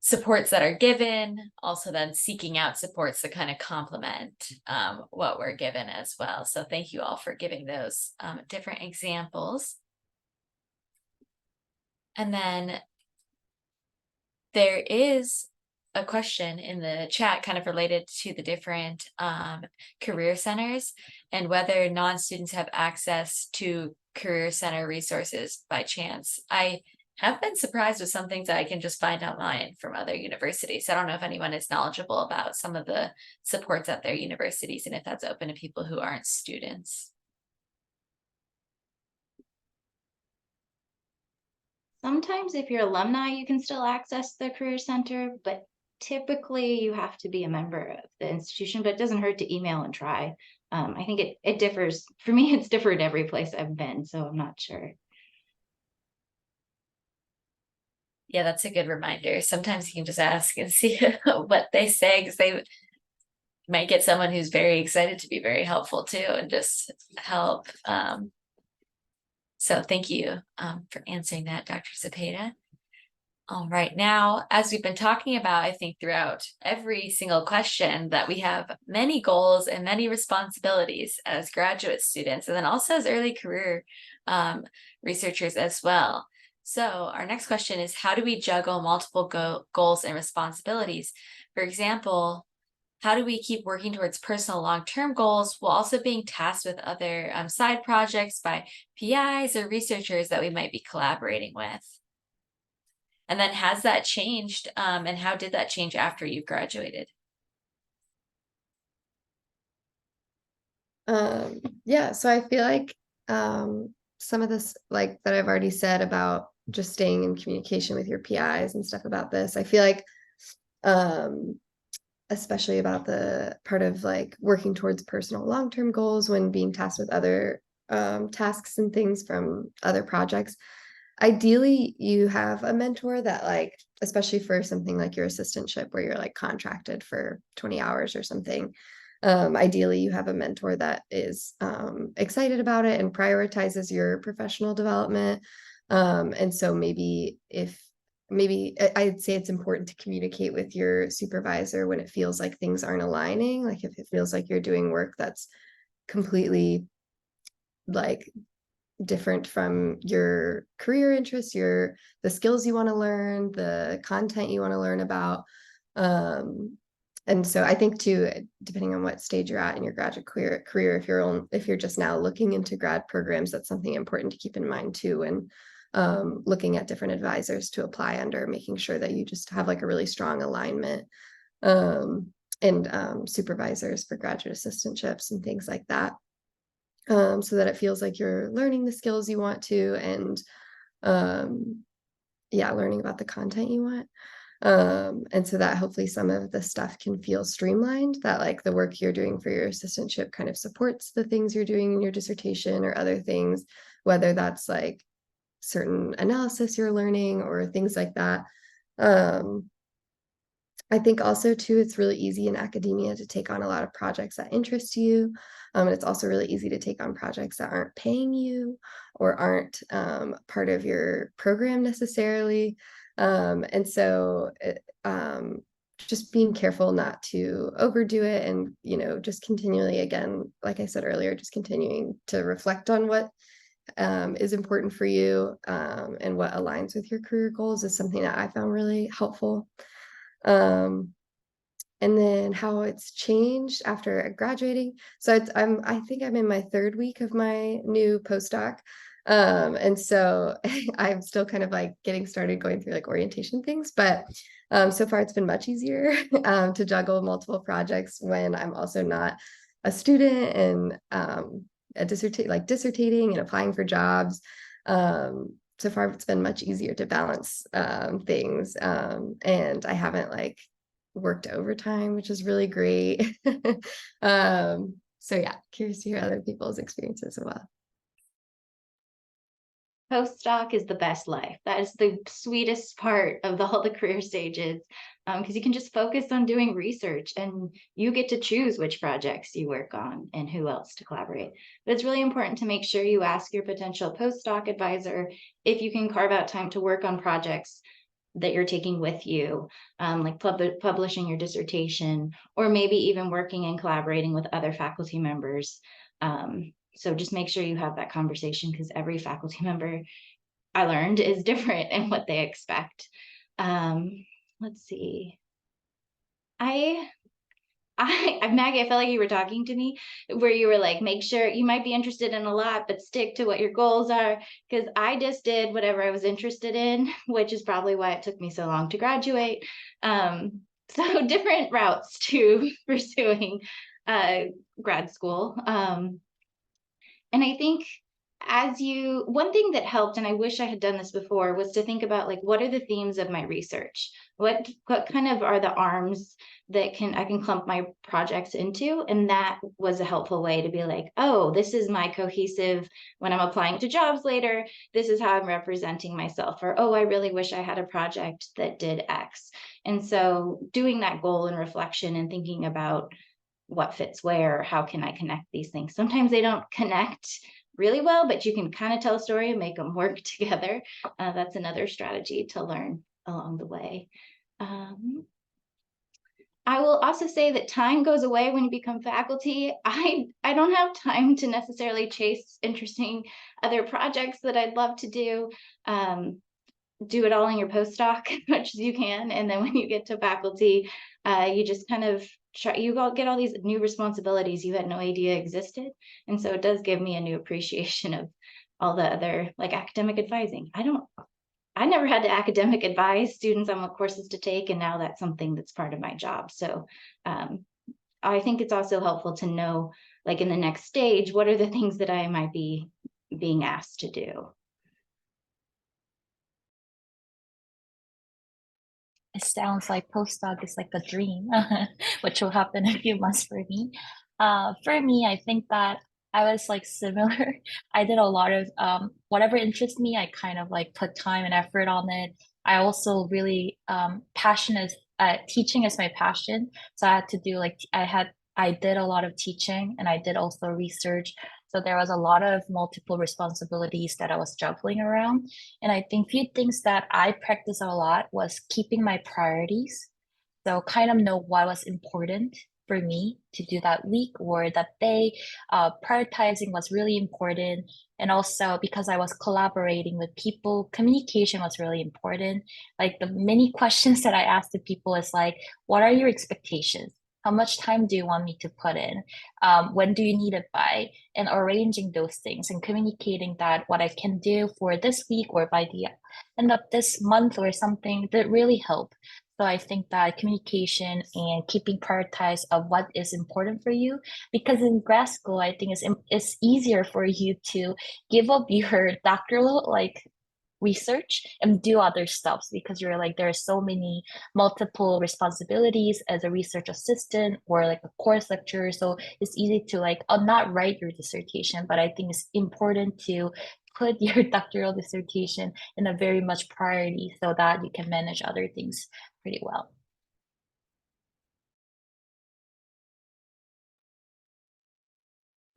Speaker 1: supports that are given, also then seeking out supports that kind of complement what we're given as well. So thank you all for giving those different examples. And then there is a question in the chat kind of related to the different career centers and whether non-students have access to career center resources by chance. I have been surprised with some things that I can just find online from other universities. I don't know if anyone is knowledgeable about some of the supports at their universities and if that's open to people who aren't students.
Speaker 3: Sometimes if you're alumni, you can still access the Career Center, but typically you have to be a member of the institution, but it doesn't hurt to email and try. I think it differs. For me, it's different every place I've been, so I'm not sure.
Speaker 1: Yeah, that's a good reminder. Sometimes you can just ask and see what they say, because they might get someone who's very excited to be very helpful too and just help. So thank you for answering that, Dr. Zepeda. All right, now, as we've been talking about, I think throughout every single question, that we have many goals and many responsibilities as graduate students, and then also as early career researchers as well. So our next question is, how do we juggle multiple goals and responsibilities? For example, how do we keep working towards personal long-term goals while also being tasked with other side projects by PIs or researchers that we might be collaborating with? And then has that changed? And how did that change after you graduated?
Speaker 2: Yeah, so I feel like some of this, like that I've already said about just staying in communication with your PIs and stuff about this, I feel like especially about the part of like working towards personal long-term goals when being tasked with other tasks and things from other projects. Ideally, you have a mentor that, like, especially for something like your assistantship where you're like contracted for 20 hours or something. Ideally, you have a mentor that is excited about it and prioritizes your professional development. And so maybe I'd say it's important to communicate with your supervisor when it feels like things aren't aligning, like if it feels like you're doing work that's completely like different from your career interests, the skills you want to learn, the content you want to learn about. And so I think too, depending on what stage you're at in your graduate career, if you're just now looking into grad programs, that's something important to keep in mind too. And looking at different advisors to apply under, making sure that you just have like a really strong alignment, and supervisors for graduate assistantships and things like that, so that it feels like you're learning the skills you want to, and yeah, learning about the content you want. And so that hopefully some of the stuff can feel streamlined, that like the work you're doing for your assistantship kind of supports the things you're doing in your dissertation or other things, whether that's like certain analysis you're learning or things like that. I think also too, it's really easy in academia to take on a lot of projects that interest you. And it's also really easy to take on projects that aren't paying you or aren't part of your program necessarily. And so just being careful not to overdo it, and, just continually, again, like I said earlier, just continuing to reflect on what is important for you, and what aligns with your career goals is something that I found really helpful. And then how it's changed after graduating. So I think I'm in my third week of my new postdoc. And so I'm still kind of like getting started going through like orientation things, but so far it's been much easier to juggle multiple projects when I'm also not a student and dissertating and applying for jobs. So far it's been much easier to balance things, and I haven't like worked overtime, which is really great. So yeah, curious to hear other people's experiences as well.
Speaker 3: Postdoc is the best life. That is the sweetest part of all the career stages, because you can just focus on doing research and you get to choose which projects you work on and who else to collaborate. But it's really important to make sure you ask your potential postdoc advisor if you can carve out time to work on projects that you're taking with you, like publishing your dissertation, or maybe even working and collaborating with other faculty members. So just make sure you have that conversation, because every faculty member, I learned, is different in what they expect. Let's see. Maggie, I felt like you were talking to me where you were like, make sure you might be interested in a lot, but stick to what your goals are. Because I just did whatever I was interested in, which is probably why it took me so long to graduate. So different routes to pursuing grad school. And I think one thing that helped, and I wish I had done this before, was to think about like, what are the themes of my research? What kind of are the arms that I can clump my projects into? And that was a helpful way to be like, oh, this is my cohesive, when I'm applying to jobs later, this is how I'm representing myself. Or, oh, I really wish I had a project that did X. And so doing that goal and reflection and thinking about what fits where, how can I connect these things? Sometimes they don't connect really well, but you can kind of tell a story and make them work together. That's another strategy to learn along the way. I will also say that time goes away when you become faculty. I don't have time to necessarily chase interesting other projects that I'd love to do. do it all in your postdoc as much as you can. And then when you get to faculty, you just kind of get all these new responsibilities you had no idea existed. And so it does give me a new appreciation of all the other like academic advising. I never had to academic advise students on what courses to take, and now that's something that's part of my job. So I think it's also helpful to know, like in the next stage, what are the things that I might be being asked to do.
Speaker 4: It sounds like postdoc is like a dream, which will happen in a few months for me. For me, I think that I was like similar. I did a lot of whatever interests me, I kind of like put time and effort on it. I also really passionate. Teaching is my passion, so I had to do like I did a lot of teaching and I did also research. So there was a lot of multiple responsibilities that I was juggling around. And I think few things that I practice a lot was keeping my priorities. So kind of know what was important for me to do that week or that day. Prioritizing was really important. And also because I was collaborating with people, communication was really important. Like the many questions that I asked the people is like, what are your expectations? How much time do you want me to put in? When do you need it by? And arranging those things and communicating that what I can do for this week or by the end of this month or something that really help. So I think that communication and keeping prioritized of what is important for you, because in grad school, I think it's easier for you to give up your doctoral like research and do other stuff because you're like there are so many multiple responsibilities as a research assistant or like a course lecturer, so it's easy to like not write your dissertation, but I think it's important to put your doctoral dissertation in a very much priority so that you can manage other things pretty well.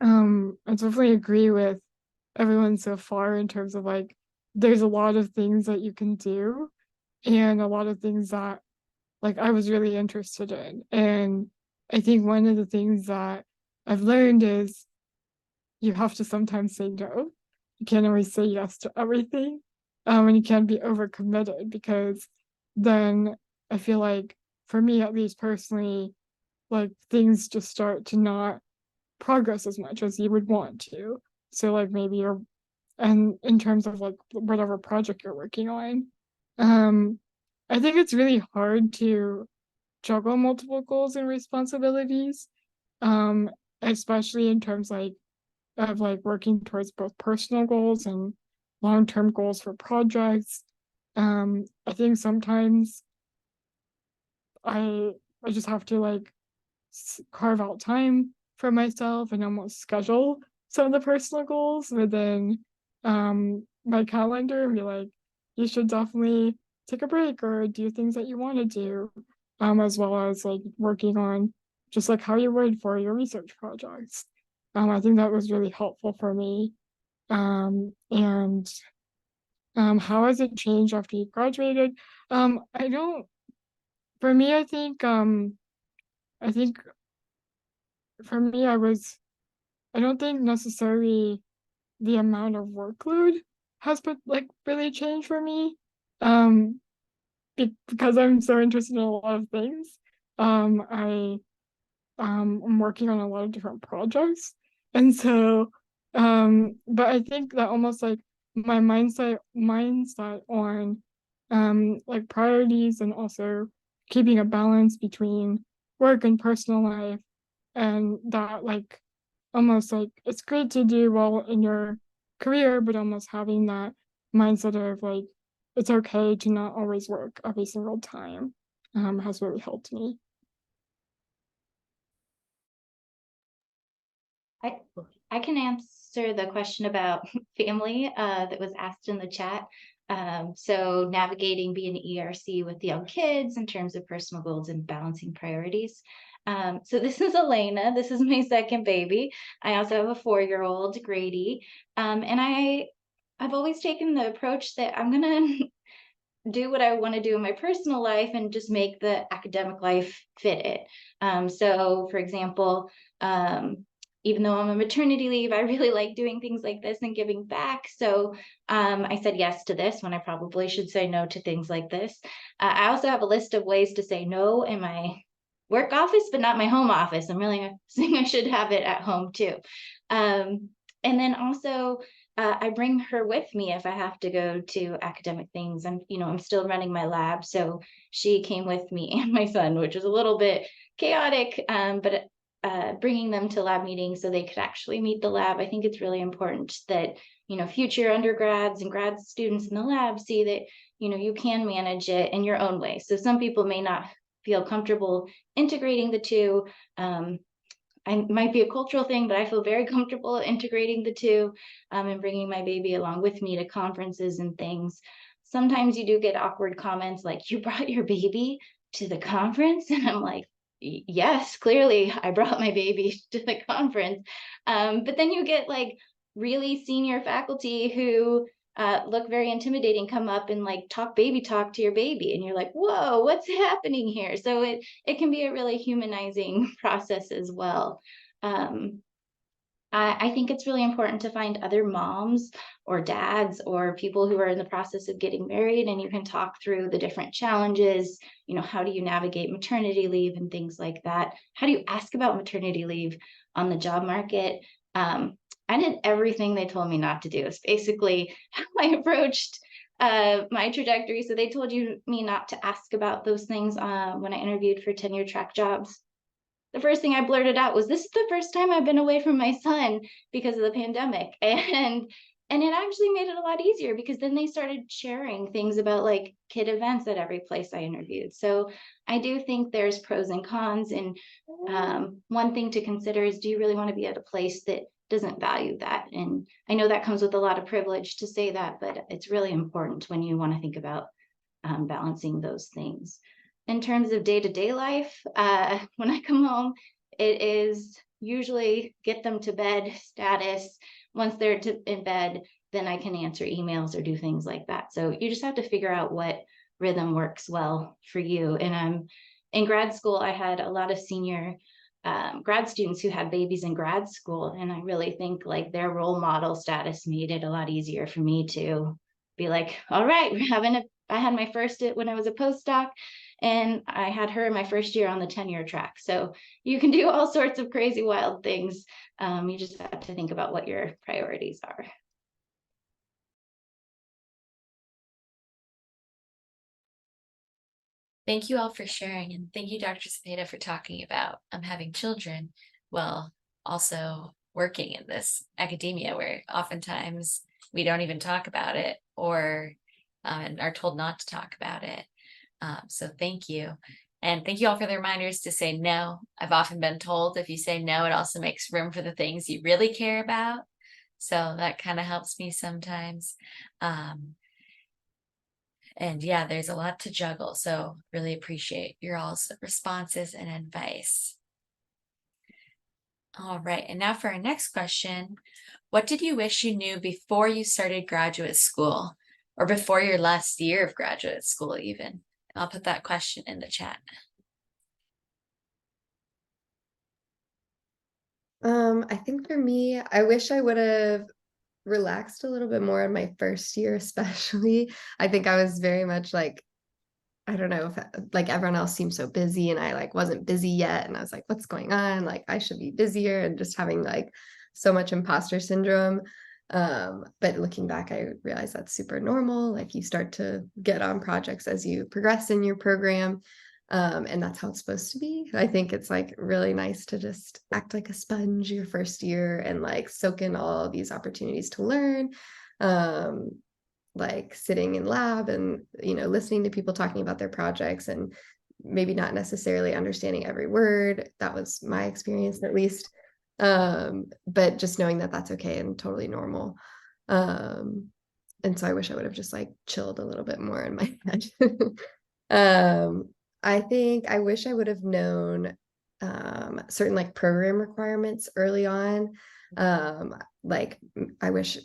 Speaker 5: I definitely agree with everyone so far in terms of like there's a lot of things that you can do and a lot of things that like I was really interested in. And I think one of the things that I've learned is you have to sometimes say no. You can't always say yes to everything. And you can't be overcommitted because then I feel like for me at least personally, like things just start to not progress as much as you would want to. So like maybe you're and in terms of like whatever project you're working on. I think it's really hard to juggle multiple goals and responsibilities. Um, Especially in terms like of like working towards both personal goals and long-term goals for projects. I think sometimes I I just have to like carve out time for myself and almost schedule some of the personal goals within my calendar and be like, you should definitely take a break or do things that you want to do, as well as like working on just like how you would for your research projects. I think that was really helpful for me. And how has it changed after you graduated? I don't, for me, I think for me, I don't think necessarily the amount of workload has been like really changed for me. Um, because I'm so interested in a lot of things. I'm working on a lot of different projects. And so, but I think that almost like my mindset on like priorities and also keeping a balance between work and personal life, and that like almost like it's great to do well in your career, but almost having that mindset of like it's okay to not always work every single time has really helped me.
Speaker 3: I can answer the question about family that was asked in the chat. So navigating being an ERC with young kids in terms of personal goals and balancing priorities. So this is Elena. This is my second baby. I also have a 4-year-old, Grady. And I've always taken the approach that I'm gonna do what I want to do in my personal life and just make the academic life fit it. So for example, even though I'm on maternity leave, I really like doing things like this and giving back. So I said yes to this when I probably should say no to things like this. I also have a list of ways to say no in my work office, but not my home office. I'm really saying I should have it at home too. And then also, I bring her with me if I have to go to academic things. I'm still running my lab, so she came with me and my son, which was a little bit chaotic, but bringing them to lab meetings so they could actually meet the lab. I think it's really important that, future undergrads and grad students in the lab see that, you can manage it in your own way. So some people may not feel comfortable integrating the two. I might be a cultural thing, but I feel very comfortable integrating the two, and bringing my baby along with me to conferences and things. Sometimes you do get awkward comments like, "You brought your baby to the conference?" And I'm like, yes, clearly I brought my baby to the conference. But then you get like really senior faculty who look very intimidating, come up and like talk baby talk to your baby, and you're like, whoa, what's happening here? So it can be a really humanizing process as well. I think it's really important to find other moms or dads or people who are in the process of getting married, and you can talk through the different challenges. How do you navigate maternity leave and things like that? How do you ask about maternity leave on the job market? I did everything they told me not to do. It's basically how I approached my trajectory. So they told me not to ask about those things when I interviewed for tenure track jobs. The first thing I blurted out was, "This is the first time I've been away from my son because of the pandemic." And it actually made it a lot easier, because then they started sharing things about like kid events at every place I interviewed. So I do think there's pros and cons. And one thing to consider is, do you really want to be at a place that doesn't value that? And I know that comes with a lot of privilege to say that, but it's really important when you want to think about balancing those things. In terms of day-to-day life, when I come home, it is usually get them to bed status. Once they're in bed, then I can answer emails or do things like that. So you just have to figure out what rhythm works well for you. And in grad school, I had a lot of senior grad students who had babies in grad school. And I really think like their role model status made it a lot easier for me to be like, all right, I had my first when I was a postdoc, and I had her in my first year on the tenure track. So you can do all sorts of crazy, wild things. You just have to think about what your priorities are.
Speaker 1: Thank you all for sharing, and thank you, Dr. Cepeda, for talking about having children while also working in this academia where oftentimes we don't even talk about it, or and are told not to talk about it. So thank you. And thank you all for the reminders to say no. I've often been told if you say no, it also makes room for the things you really care about. So that kind of helps me sometimes. And yeah, there's a lot to juggle. So really appreciate your all's responses and advice. All right, and now for our next question. What did you wish you knew before you started graduate school, or before your last year of graduate school even? I'll put that question in the chat.
Speaker 2: I think for me, I wish I would have relaxed a little bit more in my first year, especially. I think I was very much like, I don't know, if like everyone else seemed so busy and I like wasn't busy yet. And I was like, what's going on? Like I should be busier, and just having like so much imposter syndrome. But looking back, I realized that's super normal. Like you start to get on projects as you progress in your program. And that's how it's supposed to be. I think it's like really nice to just act like a sponge your first year and like soak in all these opportunities to learn. Like sitting in lab and, listening to people talking about their projects and maybe not necessarily understanding every word. That was my experience, at least. But just knowing that that's okay and totally normal. And so I wish I would have just like chilled a little bit more in my head. I think I wish I would have known certain like program requirements early on. Like I wish,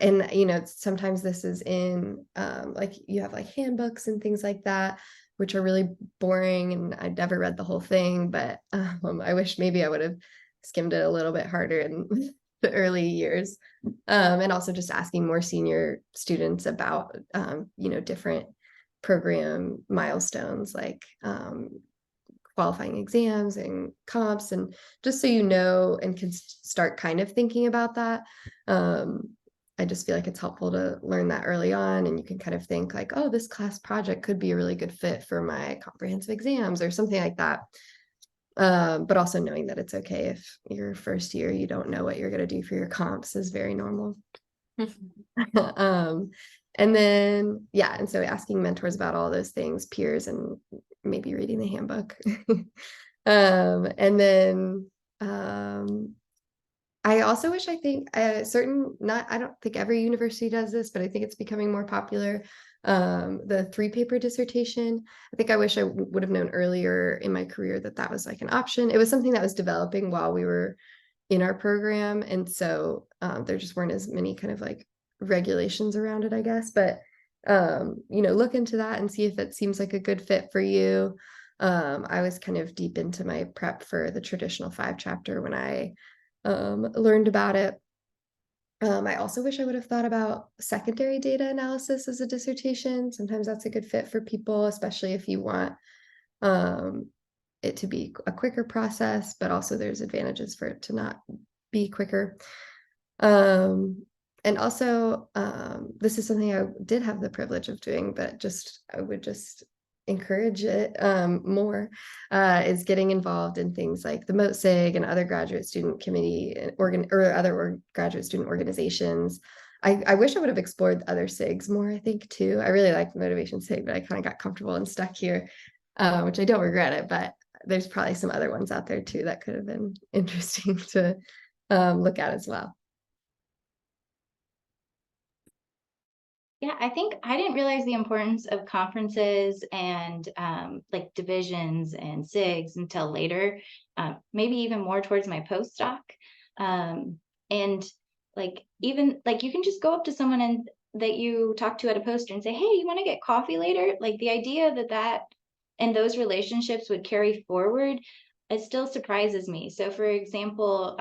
Speaker 2: and sometimes this is in like you have like handbooks and things like that, which are really boring, and I'd never read the whole thing, but I wish maybe I would have skimmed it a little bit harder in the early years. And also just asking more senior students about, different program milestones like qualifying exams and comps, and just so you know and can start kind of thinking about that. I just feel like it's helpful to learn that early on, and you can kind of think like, oh, this class project could be a really good fit for my comprehensive exams or something like that. But also knowing that it's okay if your first year you don't know what you're going to do for your comps is very normal. And then, yeah, and so asking mentors about all those things, peers, and maybe reading the handbook. And then I also wish, I think I don't think every university does this, but I think it's becoming more popular. The 3-paper dissertation. I think I wish I would have known earlier in my career that that was like an option. It was something that was developing while we were in our program. And so there just weren't as many kind of like regulations around it, I guess. But, look into that and see if it seems like a good fit for you. I was kind of deep into my prep for the traditional 5-chapter when I learned about it. I also wish I would have thought about secondary data analysis as a dissertation. Sometimes that's a good fit for people, especially if you want it to be a quicker process, but also there's advantages for it to not be quicker. And also, this is something I did have the privilege of doing, but I would just encourage it more, is getting involved in things like the MOTSIG and other graduate student committee or other graduate student organizations. I wish I would have explored other SIGs more, I think, too. I really like the Motivation SIG, but I kind of got comfortable and stuck here, which I don't regret it, but there's probably some other ones out there too that could have been interesting to look at as well.
Speaker 3: Yeah, I think I didn't realize the importance of conferences and like divisions and SIGs until later, maybe even more towards my postdoc. And like even like you can just go up to someone and that you talk to at a poster and say, hey, you want to get coffee later? Like the idea that and those relationships would carry forward, it still surprises me. So for example,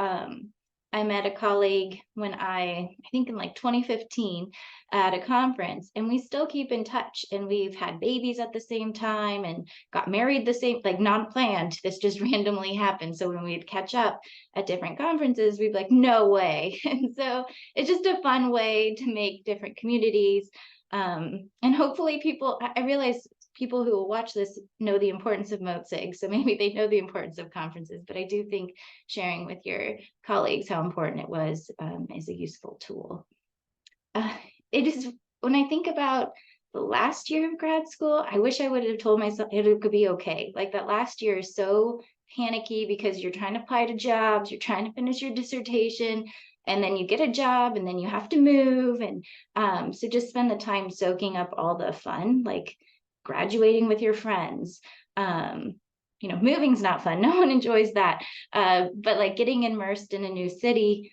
Speaker 3: I met a colleague when I think in like 2015 at a conference, and we still keep in touch, and we've had babies at the same time and got married the same, like not planned. This just randomly happened. So when we'd catch up at different conferences, we'd be like, no way. And so it's just a fun way to make different communities. And hopefully I realize people who will watch this know the importance of MOTSIG, so maybe they know the importance of conferences, but I do think sharing with your colleagues how important it was is a useful tool. It is, when I think about the last year of grad school, I wish I would have told myself it could be okay. Like that last year is so panicky because you're trying to apply to jobs, you're trying to finish your dissertation, and then you get a job and then you have to move. And so just spend the time soaking up all the fun, like graduating with your friends. Moving's not fun. No one enjoys that. But like getting immersed in a new city,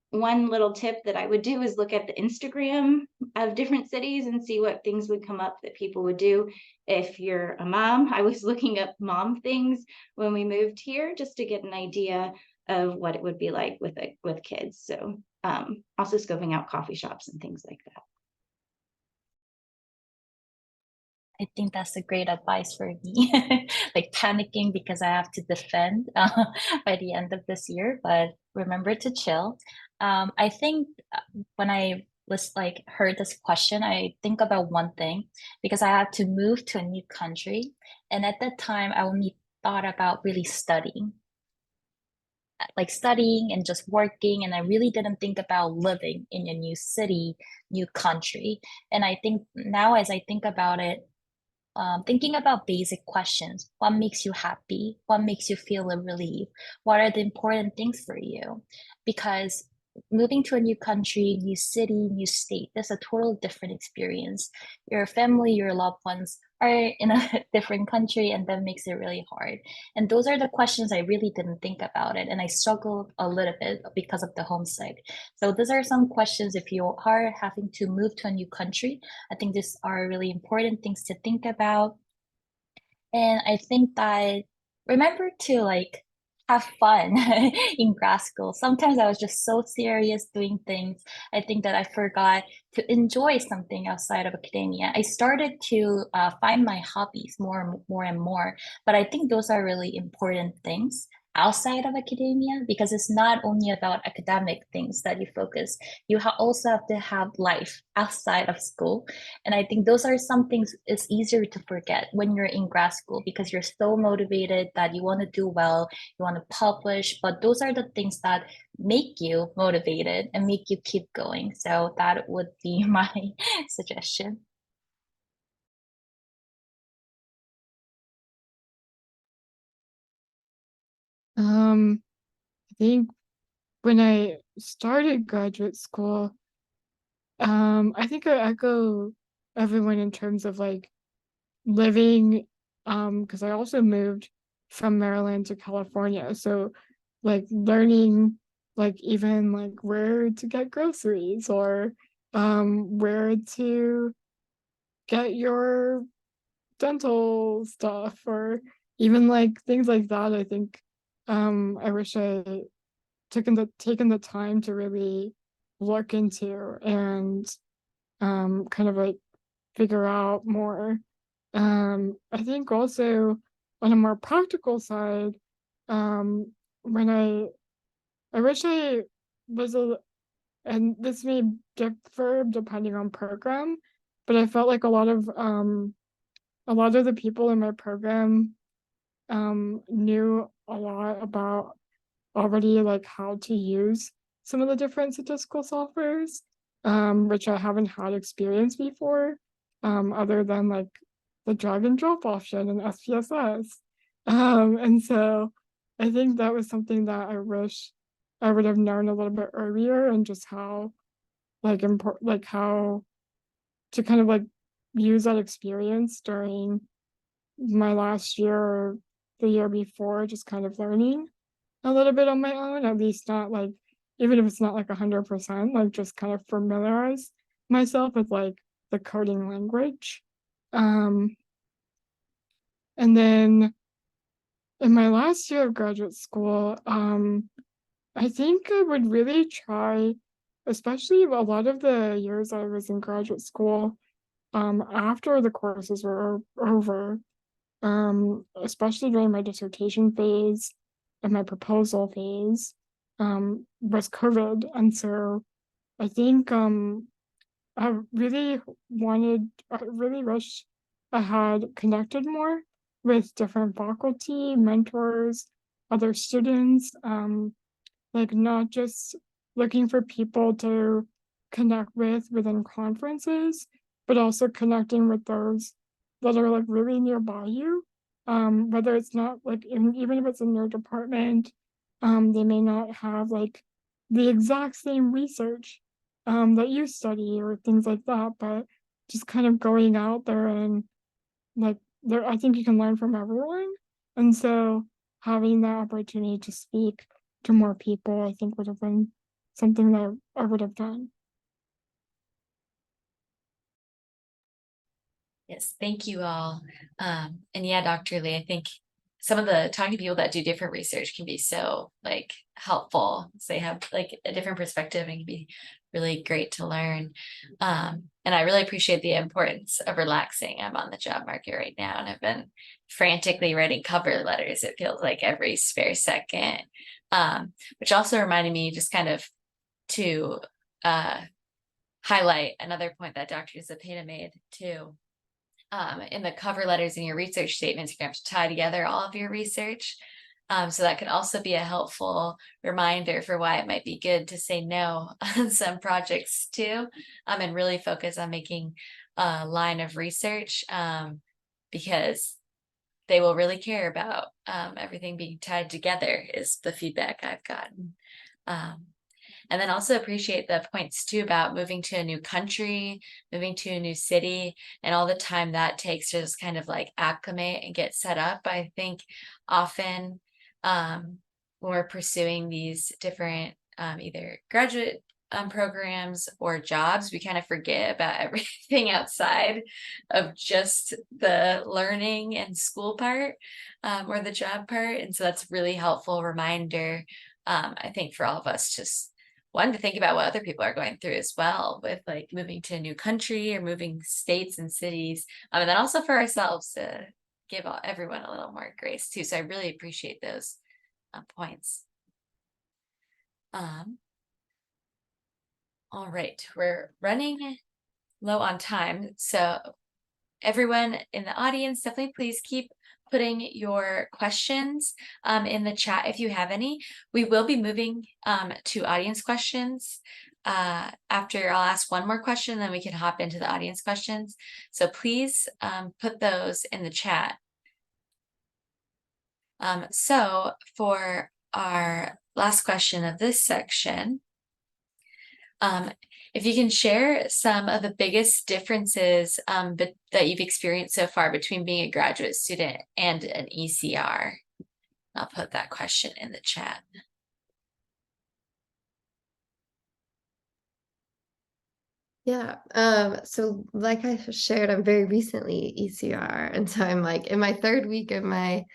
Speaker 3: one little tip that I would do is look at the Instagram of different cities and see what things would come up that people would do. If you're a mom, I was looking up mom things when we moved here just to get an idea of what it would be like with kids. So also scoping out coffee shops and things like that.
Speaker 4: I think that's a great advice for me. Like panicking because I have to defend by the end of this year, but remember to chill. I think when I was like heard this question, I think about one thing because I had to move to a new country, and at that time I only thought about really studying, like studying and just working, and I really didn't think about living in a new city, new country. And I think now as I think about it, thinking about basic questions. What makes you happy? What makes you feel a relief? What are the important things for you? Because moving to a new country, new city, new state, that's a total different experience. Your family, your loved ones are in a different country, and that makes it really hard. And those are the questions I really didn't think about it. And I struggled a little bit because of the homesick. So those are some questions if you are having to move to a new country. I think these are really important things to think about. And I think that remember to like have fun in grad school. Sometimes I was just so serious doing things. I think that I forgot to enjoy something outside of academia. I started to find my hobbies more and more, but I think those are really important things outside of academia, because it's not only about academic things that you focus. You also have to have life outside of school, and I think those are some things it's easier to forget when you're in grad school, because you're so motivated that you want to do well, you want to publish, but those are the things that make you motivated and make you keep going. So that would be my suggestion.
Speaker 5: I think when I started graduate school, I think I echo everyone in terms of like living, because I also moved from Maryland to California. So like learning like even like where to get groceries, or where to get your dental stuff, or even like things like that. I think I wish I taken the time to really look into and kind of like figure out more. I think also on a more practical side, when I wish I was and this may differ depending on program, but I felt like a lot of the people in my program knew a lot about already like how to use some of the different statistical softwares, which I haven't had experience before, other than like the drag and drop option and SPSS. And so I think that was something that I wish I would have known a little bit earlier, and just how like important, like how to kind of like use that experience during my last year or the year before, just kind of learning a little bit on my own, at least not like, even if it's not like 100%, like just kind of familiarize myself with like the coding language. Um, and then in my last year of graduate school, I think I would really try, especially a lot of the years I was in graduate school, after the courses were over, especially during my dissertation phase and my proposal phase, was COVID. And so I think I really wish I had connected more with different faculty, mentors, other students, like not just looking for people to connect with within conferences, but also connecting with those that are like really nearby you. Whether it's not like even if it's in your department, they may not have like the exact same research that you study or things like that, but just kind of going out there and like there, I think you can learn from everyone. And so having that opportunity to speak to more people, I think would have been something that I would have done.
Speaker 1: Yes, thank you all. And yeah, Dr. Lee, I think some of the talking to people that do different research can be so like helpful. So they have like a different perspective and can be really great to learn. And I really appreciate the importance of relaxing. I'm on the job market right now and I've been frantically writing cover letters. It feels like every spare second. Which also reminded me just kind of to highlight another point that Dr. Zepeda made too. In the cover letters in your research statements, you're gonna have to tie together all of your research. So that could also be a helpful reminder for why it might be good to say no on some projects too, and really focus on making a line of research, because they will really care about everything being tied together is the feedback I've gotten. And then also appreciate the points too about moving to a new country, moving to a new city, and all the time that takes to just kind of like acclimate and get set up. I think often when we're pursuing these different either graduate programs or jobs, we kind of forget about everything outside of just the learning and school part, or the job part. And so that's a really helpful reminder, I think, for all of us, just one, to think about what other people are going through as well, with like moving to a new country or moving states and cities, and then also for ourselves to give everyone a little more grace too. So I really appreciate those points. All right, we're running low on time, so everyone in the audience, definitely please keep putting your questions in the chat if you have any. We will be moving to audience questions after I'll ask one more question, then we can hop into the audience questions. So please put those in the chat. So for our last question of this section, if you can share some of the biggest differences that you've experienced so far between being a graduate student and an ECR. I'll put that question in the chat.
Speaker 2: Yeah, so like I shared, I'm very recently ECR, and so I'm like in my 3rd week of my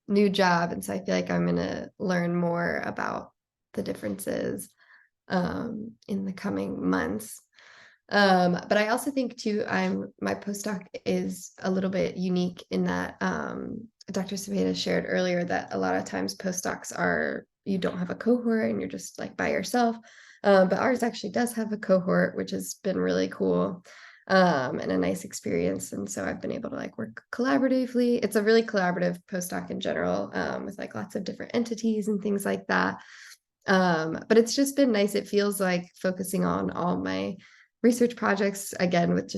Speaker 2: new job, and so I feel like I'm gonna learn more about the differences in the coming months. But I also think too, my postdoc is a little bit unique in that Dr. Cepeda shared earlier that a lot of times postdocs are, you don't have a cohort and you're just like by yourself. But ours actually does have a cohort, which has been really cool and a nice experience. And so I've been able to like work collaboratively. It's a really collaborative postdoc in general, with like lots of different entities and things like that. But it's just been nice. It feels like focusing on all my research projects again with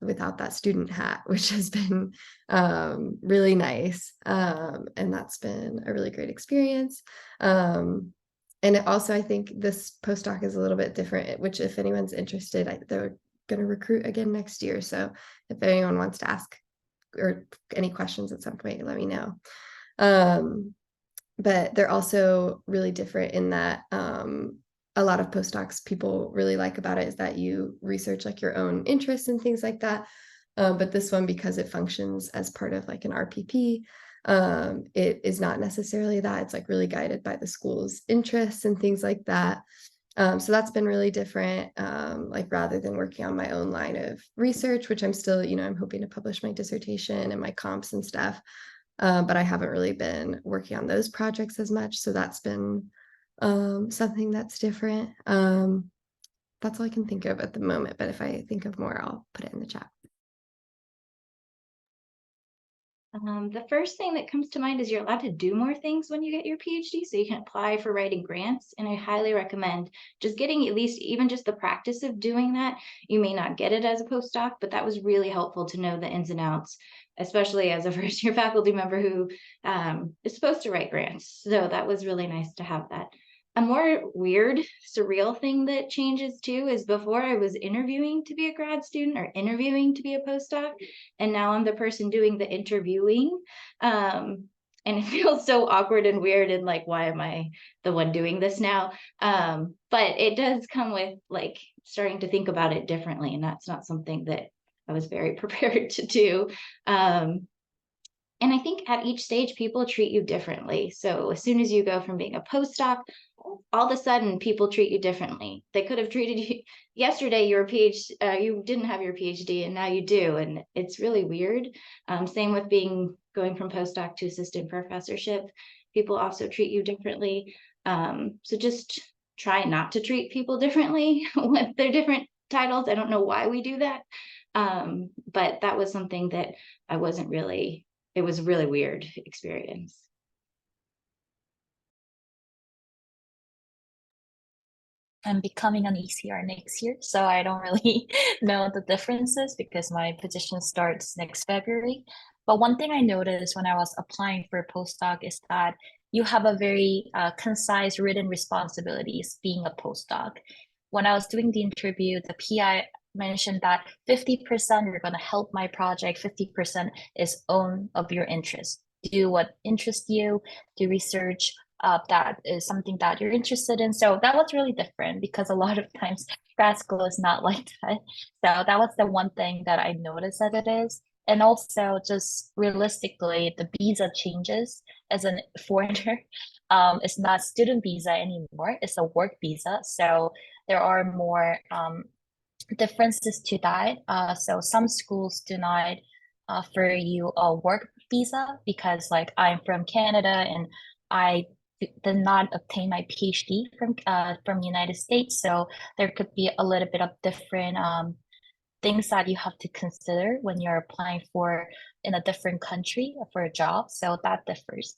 Speaker 2: without that student hat, which has been really nice. And that's been a really great experience. And also, I think this postdoc is a little bit different, which if anyone's interested, they're going to recruit again next year. So if anyone wants to ask or any questions at some point, let me know. But they're also really different in that a lot of postdocs, people really like about it is that you research like your own interests and things like that. But this one, because it functions as part of like an RPP, it is not necessarily that. It's like really guided by the school's interests and things like that. So that's been really different, like rather than working on my own line of research, which I'm still, I'm hoping to publish my dissertation and my comps and stuff. But I haven't really been working on those projects as much. So that's been something that's different. That's all I can think of at the moment. But if I think of more, I'll put it in the chat.
Speaker 3: The first thing that comes to mind is you're allowed to do more things when you get your PhD, so you can apply for writing grants, and I highly recommend just getting at least even just the practice of doing that. You may not get it as a postdoc, but that was really helpful to know the ins and outs, especially as a first-year faculty member who is supposed to write grants. So that was really nice to have that. A more weird, surreal thing that changes too is before I was interviewing to be a grad student or interviewing to be a postdoc, and now I'm the person doing the interviewing. And it feels so awkward and weird and like, why am I the one doing this now? But it does come with like starting to think about it differently, and that's not something that I was very prepared to do. And I think at each stage, people treat you differently. So as soon as you go from being a postdoc, all of a sudden people treat you differently. They could have treated you yesterday, you didn't have your PhD, and now you do. And it's really weird. Same with going from postdoc to assistant professorship. People also treat you differently. So just try not to treat people differently with their different titles. I don't know why we do that. But that was something that it was a really weird experience.
Speaker 4: I'm becoming an ECR next year, so I don't really know the differences because my position starts next February. But one thing I noticed when I was applying for a postdoc is that you have a very concise written responsibilities being a postdoc. When I was doing the interview, the PI mentioned that 50% you're going to help my project, 50% is own of your interest. Do what interests you, do research, that is something that you're interested in. So that was really different because a lot of times grad school is not like that. So that was the one thing that I noticed that it is. And also just realistically, the visa changes as a foreigner. It's not student visa anymore, it's a work visa. So there are more differences to that. So some schools do not offer you a work visa because like I'm from Canada and I did not obtain my PhD from United States. So there could be a little bit of different things that you have to consider when you're applying for in a different country for a job. So that differs.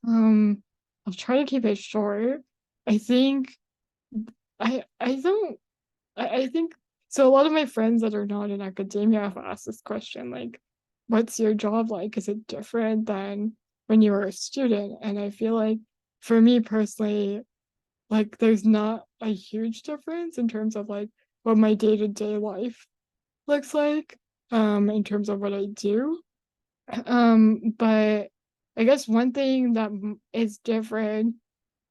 Speaker 5: I'll try to keep it short. I think I don't I think so a lot of my friends that are not in academia have asked this question, like, what's your job like? Is it different than when you were a student? And I feel like for me personally, like there's not a huge difference in terms of like what my day-to-day life looks like, in terms of what I do. But I guess one thing that is different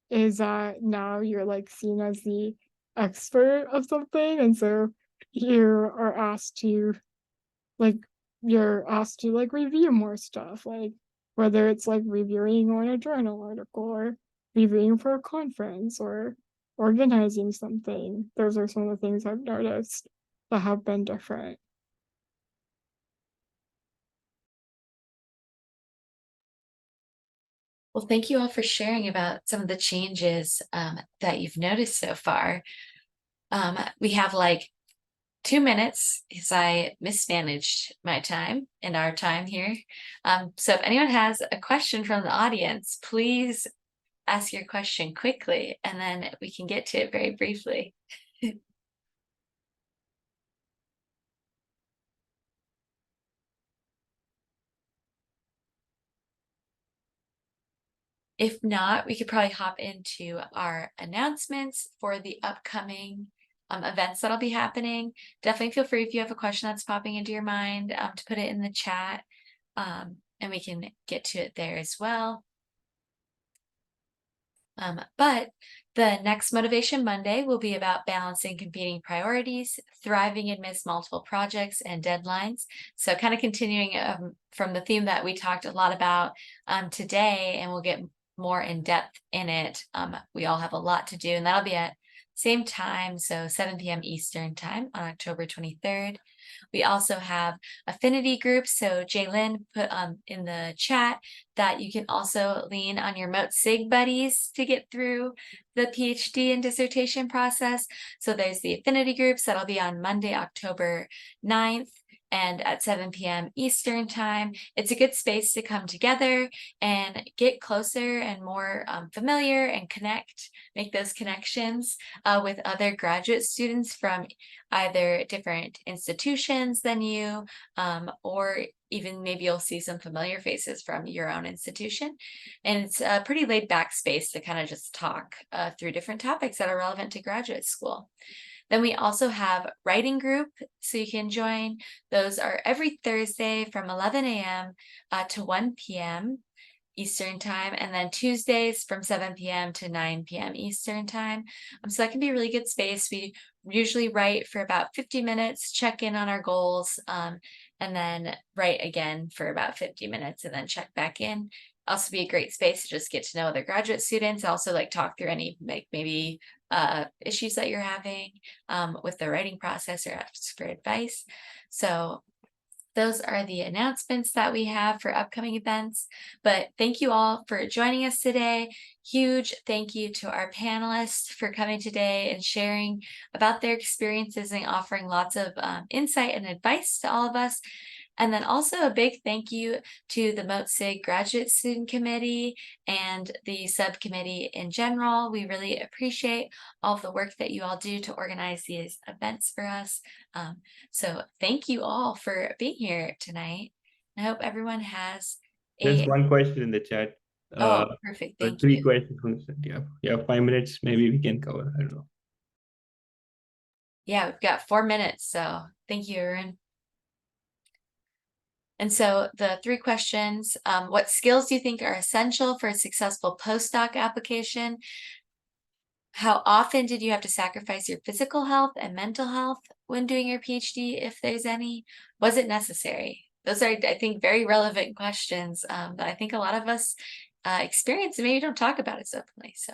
Speaker 5: is that now you're like seen as the expert of something, and so you are asked to like you're asked to like review more stuff, like whether it's like reviewing on a journal article or reviewing for a conference or organizing something. Those are some of the things I've noticed that have been different.
Speaker 1: Well, thank you all for sharing about some of the changes that you've noticed so far. We have like 2 minutes because I mismanaged my time and our time here. So if anyone has a question from the audience, please ask your question quickly and then we can get to it very briefly. If not, we could probably hop into our announcements for the upcoming events that'll be happening. Definitely feel free if you have a question that's popping into your mind to put it in the chat, and we can get to it there as well. But the next Motivation Monday will be about balancing competing priorities, thriving amidst multiple projects and deadlines. So kind of continuing from the theme that we talked a lot about today, and we'll get more in depth in it. We all have a lot to do, and that'll be at same time, so 7 p.m. Eastern time on October 23rd. We also have affinity groups. So Jaylyn put in the chat that you can also lean on your Mote Sig buddies to get through the PhD and dissertation process. So there's the affinity groups that'll be on Monday, October 9th. And at 7 p.m. Eastern time. It's a good space to come together and get closer and more familiar and connect, make those connections with other graduate students from either different institutions than you, or even maybe you'll see some familiar faces from your own institution. And it's a pretty laid back space to kind of just talk through different topics that are relevant to graduate school. Then we also have writing group, so you can join. Those are every Thursday from 11 a.m. To 1 p.m. Eastern time, and then Tuesdays from 7 p.m. to 9 p.m. Eastern time. So that can be a really good space. We usually write for about 50 minutes, check in on our goals, and then write again for about 50 minutes and then check back in. Also be a great space to just get to know other graduate students. Also like talk through any maybe issues that you're having with the writing process or ask for advice. So those are the announcements that we have for upcoming events. But thank you all for joining us today. Huge thank you to our panelists for coming today and sharing about their experiences and offering lots of insight and advice to all of us. And then also a big thank you to the Mote Sig Graduate Student Committee and the subcommittee in general. We really appreciate all of the work that you all do to organize these events for us. So thank you all for being here tonight. I hope everyone has
Speaker 6: There's one question in the chat.
Speaker 1: Perfect. Thank
Speaker 6: three
Speaker 1: you.
Speaker 6: questions from the chat. Yeah, 5 minutes. Maybe we can cover. I don't know.
Speaker 1: Yeah, we've got 4 minutes. So thank you, Arun. And so the 3 questions, what skills do you think are essential for a successful postdoc application? How often did you have to sacrifice your physical health and mental health when doing your PhD, if there's any? Was it necessary? Those are, I think, very relevant questions that I think a lot of us experience and maybe don't talk about as openly. So,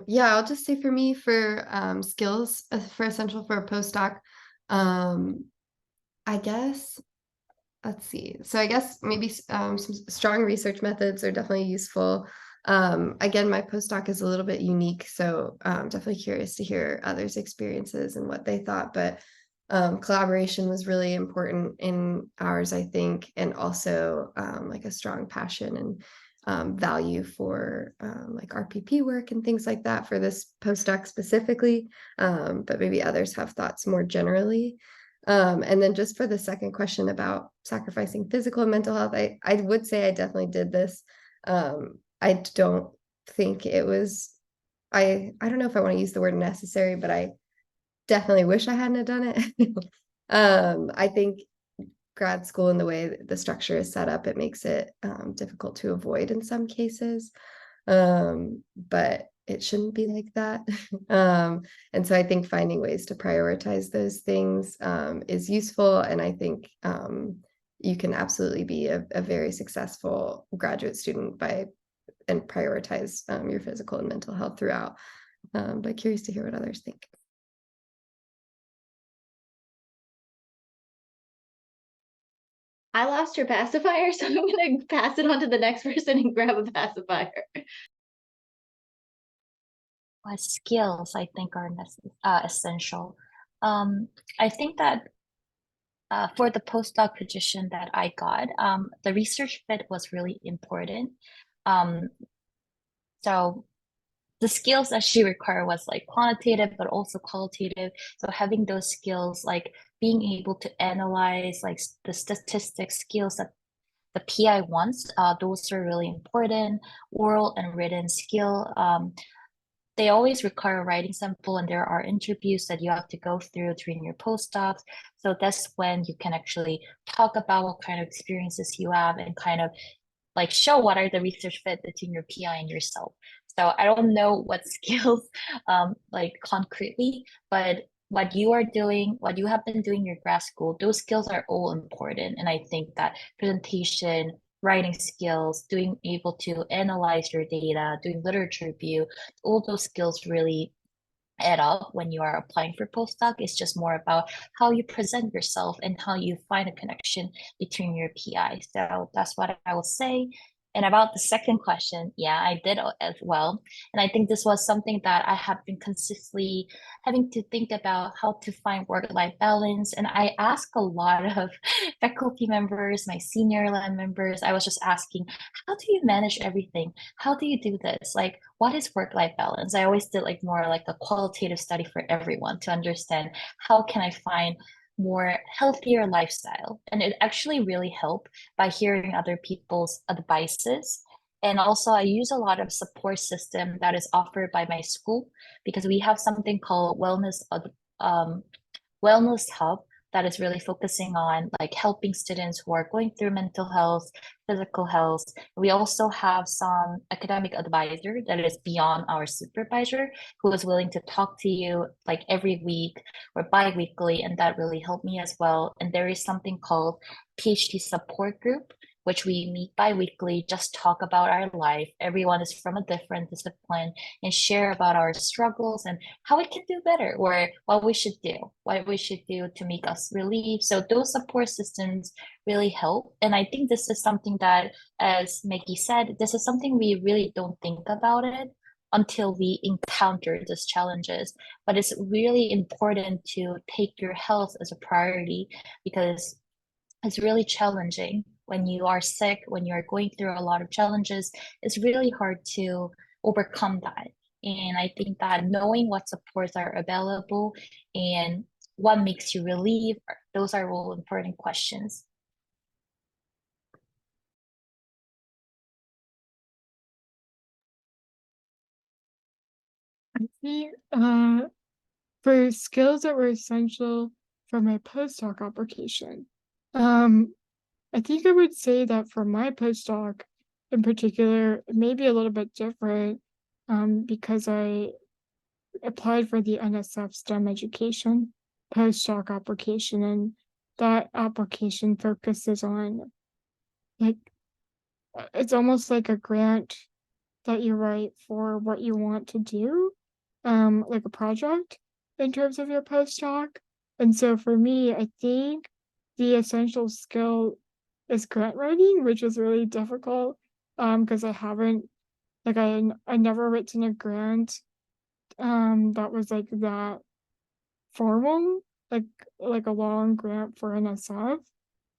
Speaker 2: Yeah, I'll just say for me, for skills for essential for a postdoc, I guess, let's see. So I guess maybe some strong research methods are definitely useful. Again, my postdoc is a little bit unique, so definitely curious to hear others' experiences and what they thought. But collaboration was really important in ours, I think, and also like a strong passion and value for like RPP work and things like that for this postdoc specifically. But maybe others have thoughts more generally. And then just for the second question about sacrificing physical and mental health, I would say I definitely did this. I don't think it was, I don't know if I want to use the word necessary, but I definitely wish I hadn't have done it. I think grad school and the way the structure is set up, it makes it difficult to avoid in some cases. But it shouldn't be like that. And so I think finding ways to prioritize those things is useful. And I think you can absolutely be a very successful graduate student and prioritize your physical and mental health throughout. But curious to hear what others think.
Speaker 3: I lost your pacifier, so I'm gonna pass it on to the next person and grab a pacifier.
Speaker 4: Skills I think are essential. I think that for the postdoc position that I got, the research fit was really important. Um, so the skills that she required was like quantitative, but also qualitative. So having those skills, like being able to analyze like the statistics skills that the PI wants, those are really important. Oral and written skill. They always require a writing sample, and there are interviews that you have to go through during your postdocs. So that's when you can actually talk about what kind of experiences you have and kind of like show what are the research fit between your PI and yourself. So I don't know what skills like concretely, but what you are doing, what you have been doing in your grad school, those skills are all important. And I think that presentation, writing skills, doing able to analyze your data, doing literature review, all those skills really add up when you are applying for postdoc. It's just more about how you present yourself and how you find a connection between your PI. So that's what I will say. And about the second question, yeah, I did as well. And I think this was something that I have been consistently having to think about how to find work-life balance. And I ask a lot of faculty members, my senior lab members. I was just asking, how do you manage everything? How do you do this? Like, what is work-life balance? I always did like more like a qualitative study for everyone to understand how can I find more healthier lifestyle. And it actually really helped by hearing other people's advices. And also I use a lot of support system that is offered by my school because we have something called um, wellness hub that is really focusing on like helping students who are going through mental health, physical health. We also have some academic advisor that is beyond our supervisor who is willing to talk to you like every week or bi-weekly, and that really helped me as well. And there is something called PhD support group, which we meet bi-weekly, just talk about our life. Everyone is from a different discipline and share about our struggles and how we can do better or what we should do to make us relieve. So those support systems really help. And I think this is something that, as Maggie said, this is something we really don't think about it until we encounter these challenges. But it's really important to take your health as a priority because it's really challenging when you are sick, when you're going through a lot of challenges. It's really hard to overcome that. And I think that knowing what supports are available and what makes you relieve, those are all important questions.
Speaker 5: I think for skills that were essential for my postdoc application. I think I would say that for my postdoc in particular, it may be a little bit different because I applied for the NSF STEM education postdoc application, and that application focuses on like it's almost like a grant that you write for what you want to do, like a project in terms of your postdoc. And so for me, I think the essential skill is grant writing, which is really difficult because I haven't like I never written a grant that was like that formal, like a long grant for NSF.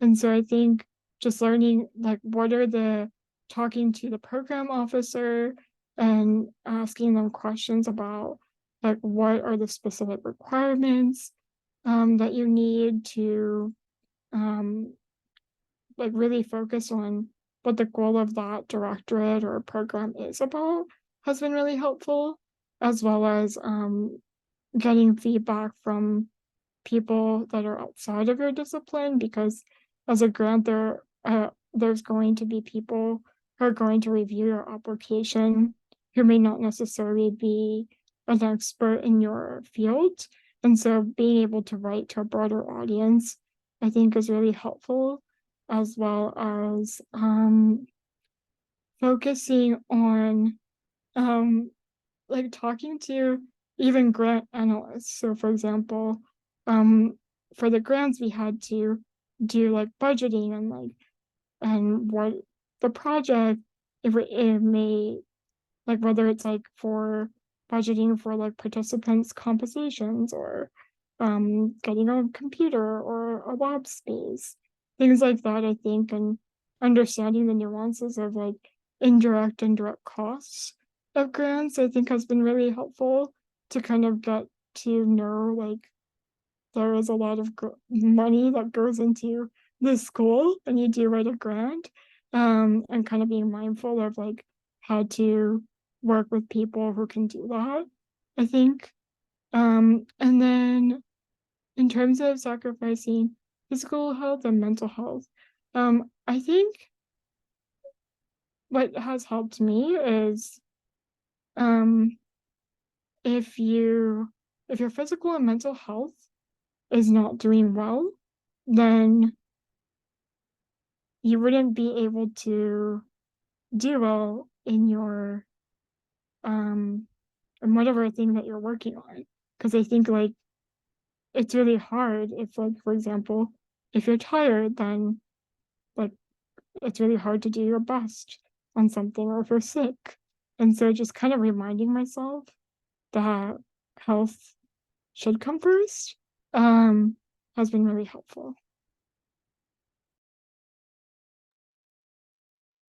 Speaker 5: And so I think just learning like what are the talking to the program officer and asking them questions about like what are the specific requirements that you need to like really focus on what the goal of that directorate or program is about has been really helpful, as well as getting feedback from people that are outside of your discipline, because as a grantor, there's going to be people who are going to review your application who may not necessarily be an expert in your field. And so being able to write to a broader audience, I think is really helpful, as well as focusing on like talking to even grant analysts. So for example, for the grants we had to do like budgeting and what the project, if it may, like whether it's like for budgeting for like participants compensations or getting a computer or a lab space, things like that, I think, and understanding the nuances of like indirect and direct costs of grants, I think has been really helpful to kind of get to know like there is a lot of money that goes into the school and you do write a grant, and kind of being mindful of like how to work with people who can do that, I think. And then in terms of sacrificing physical health and mental health, I think what has helped me is if your physical and mental health is not doing well, then you wouldn't be able to do well in your in whatever thing that you're working on. Because I think like it's really hard if like, for example, if you're tired, then like it's really hard to do your best on something, or if you're sick. And so just kind of reminding myself that health should come first has been really helpful.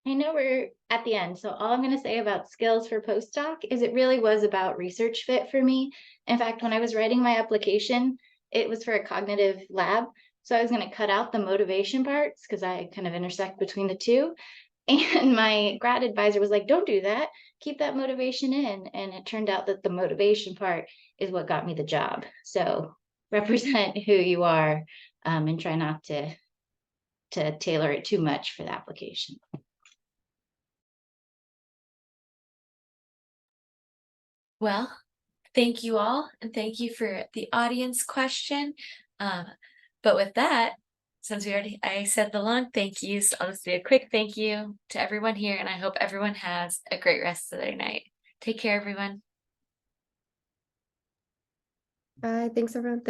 Speaker 3: I know we're at the end, so all I'm going to say about skills for postdoc is it really was about research fit for me. In fact, when I was writing my application, it was for a cognitive lab. So I was going to cut out the motivation parts because I kind of intersect between the two. And my grad advisor was like, don't do that. Keep that motivation in. And it turned out that the motivation part is what got me the job. So represent who you are, and try not to tailor it too much for the application.
Speaker 1: Well, thank you all, and thank you for the audience question. But with that, since I said the long thank yous, I'll just do a quick thank you to everyone here, and I hope everyone has a great rest of their night. Take care, everyone.
Speaker 2: Bye. Thanks, everyone.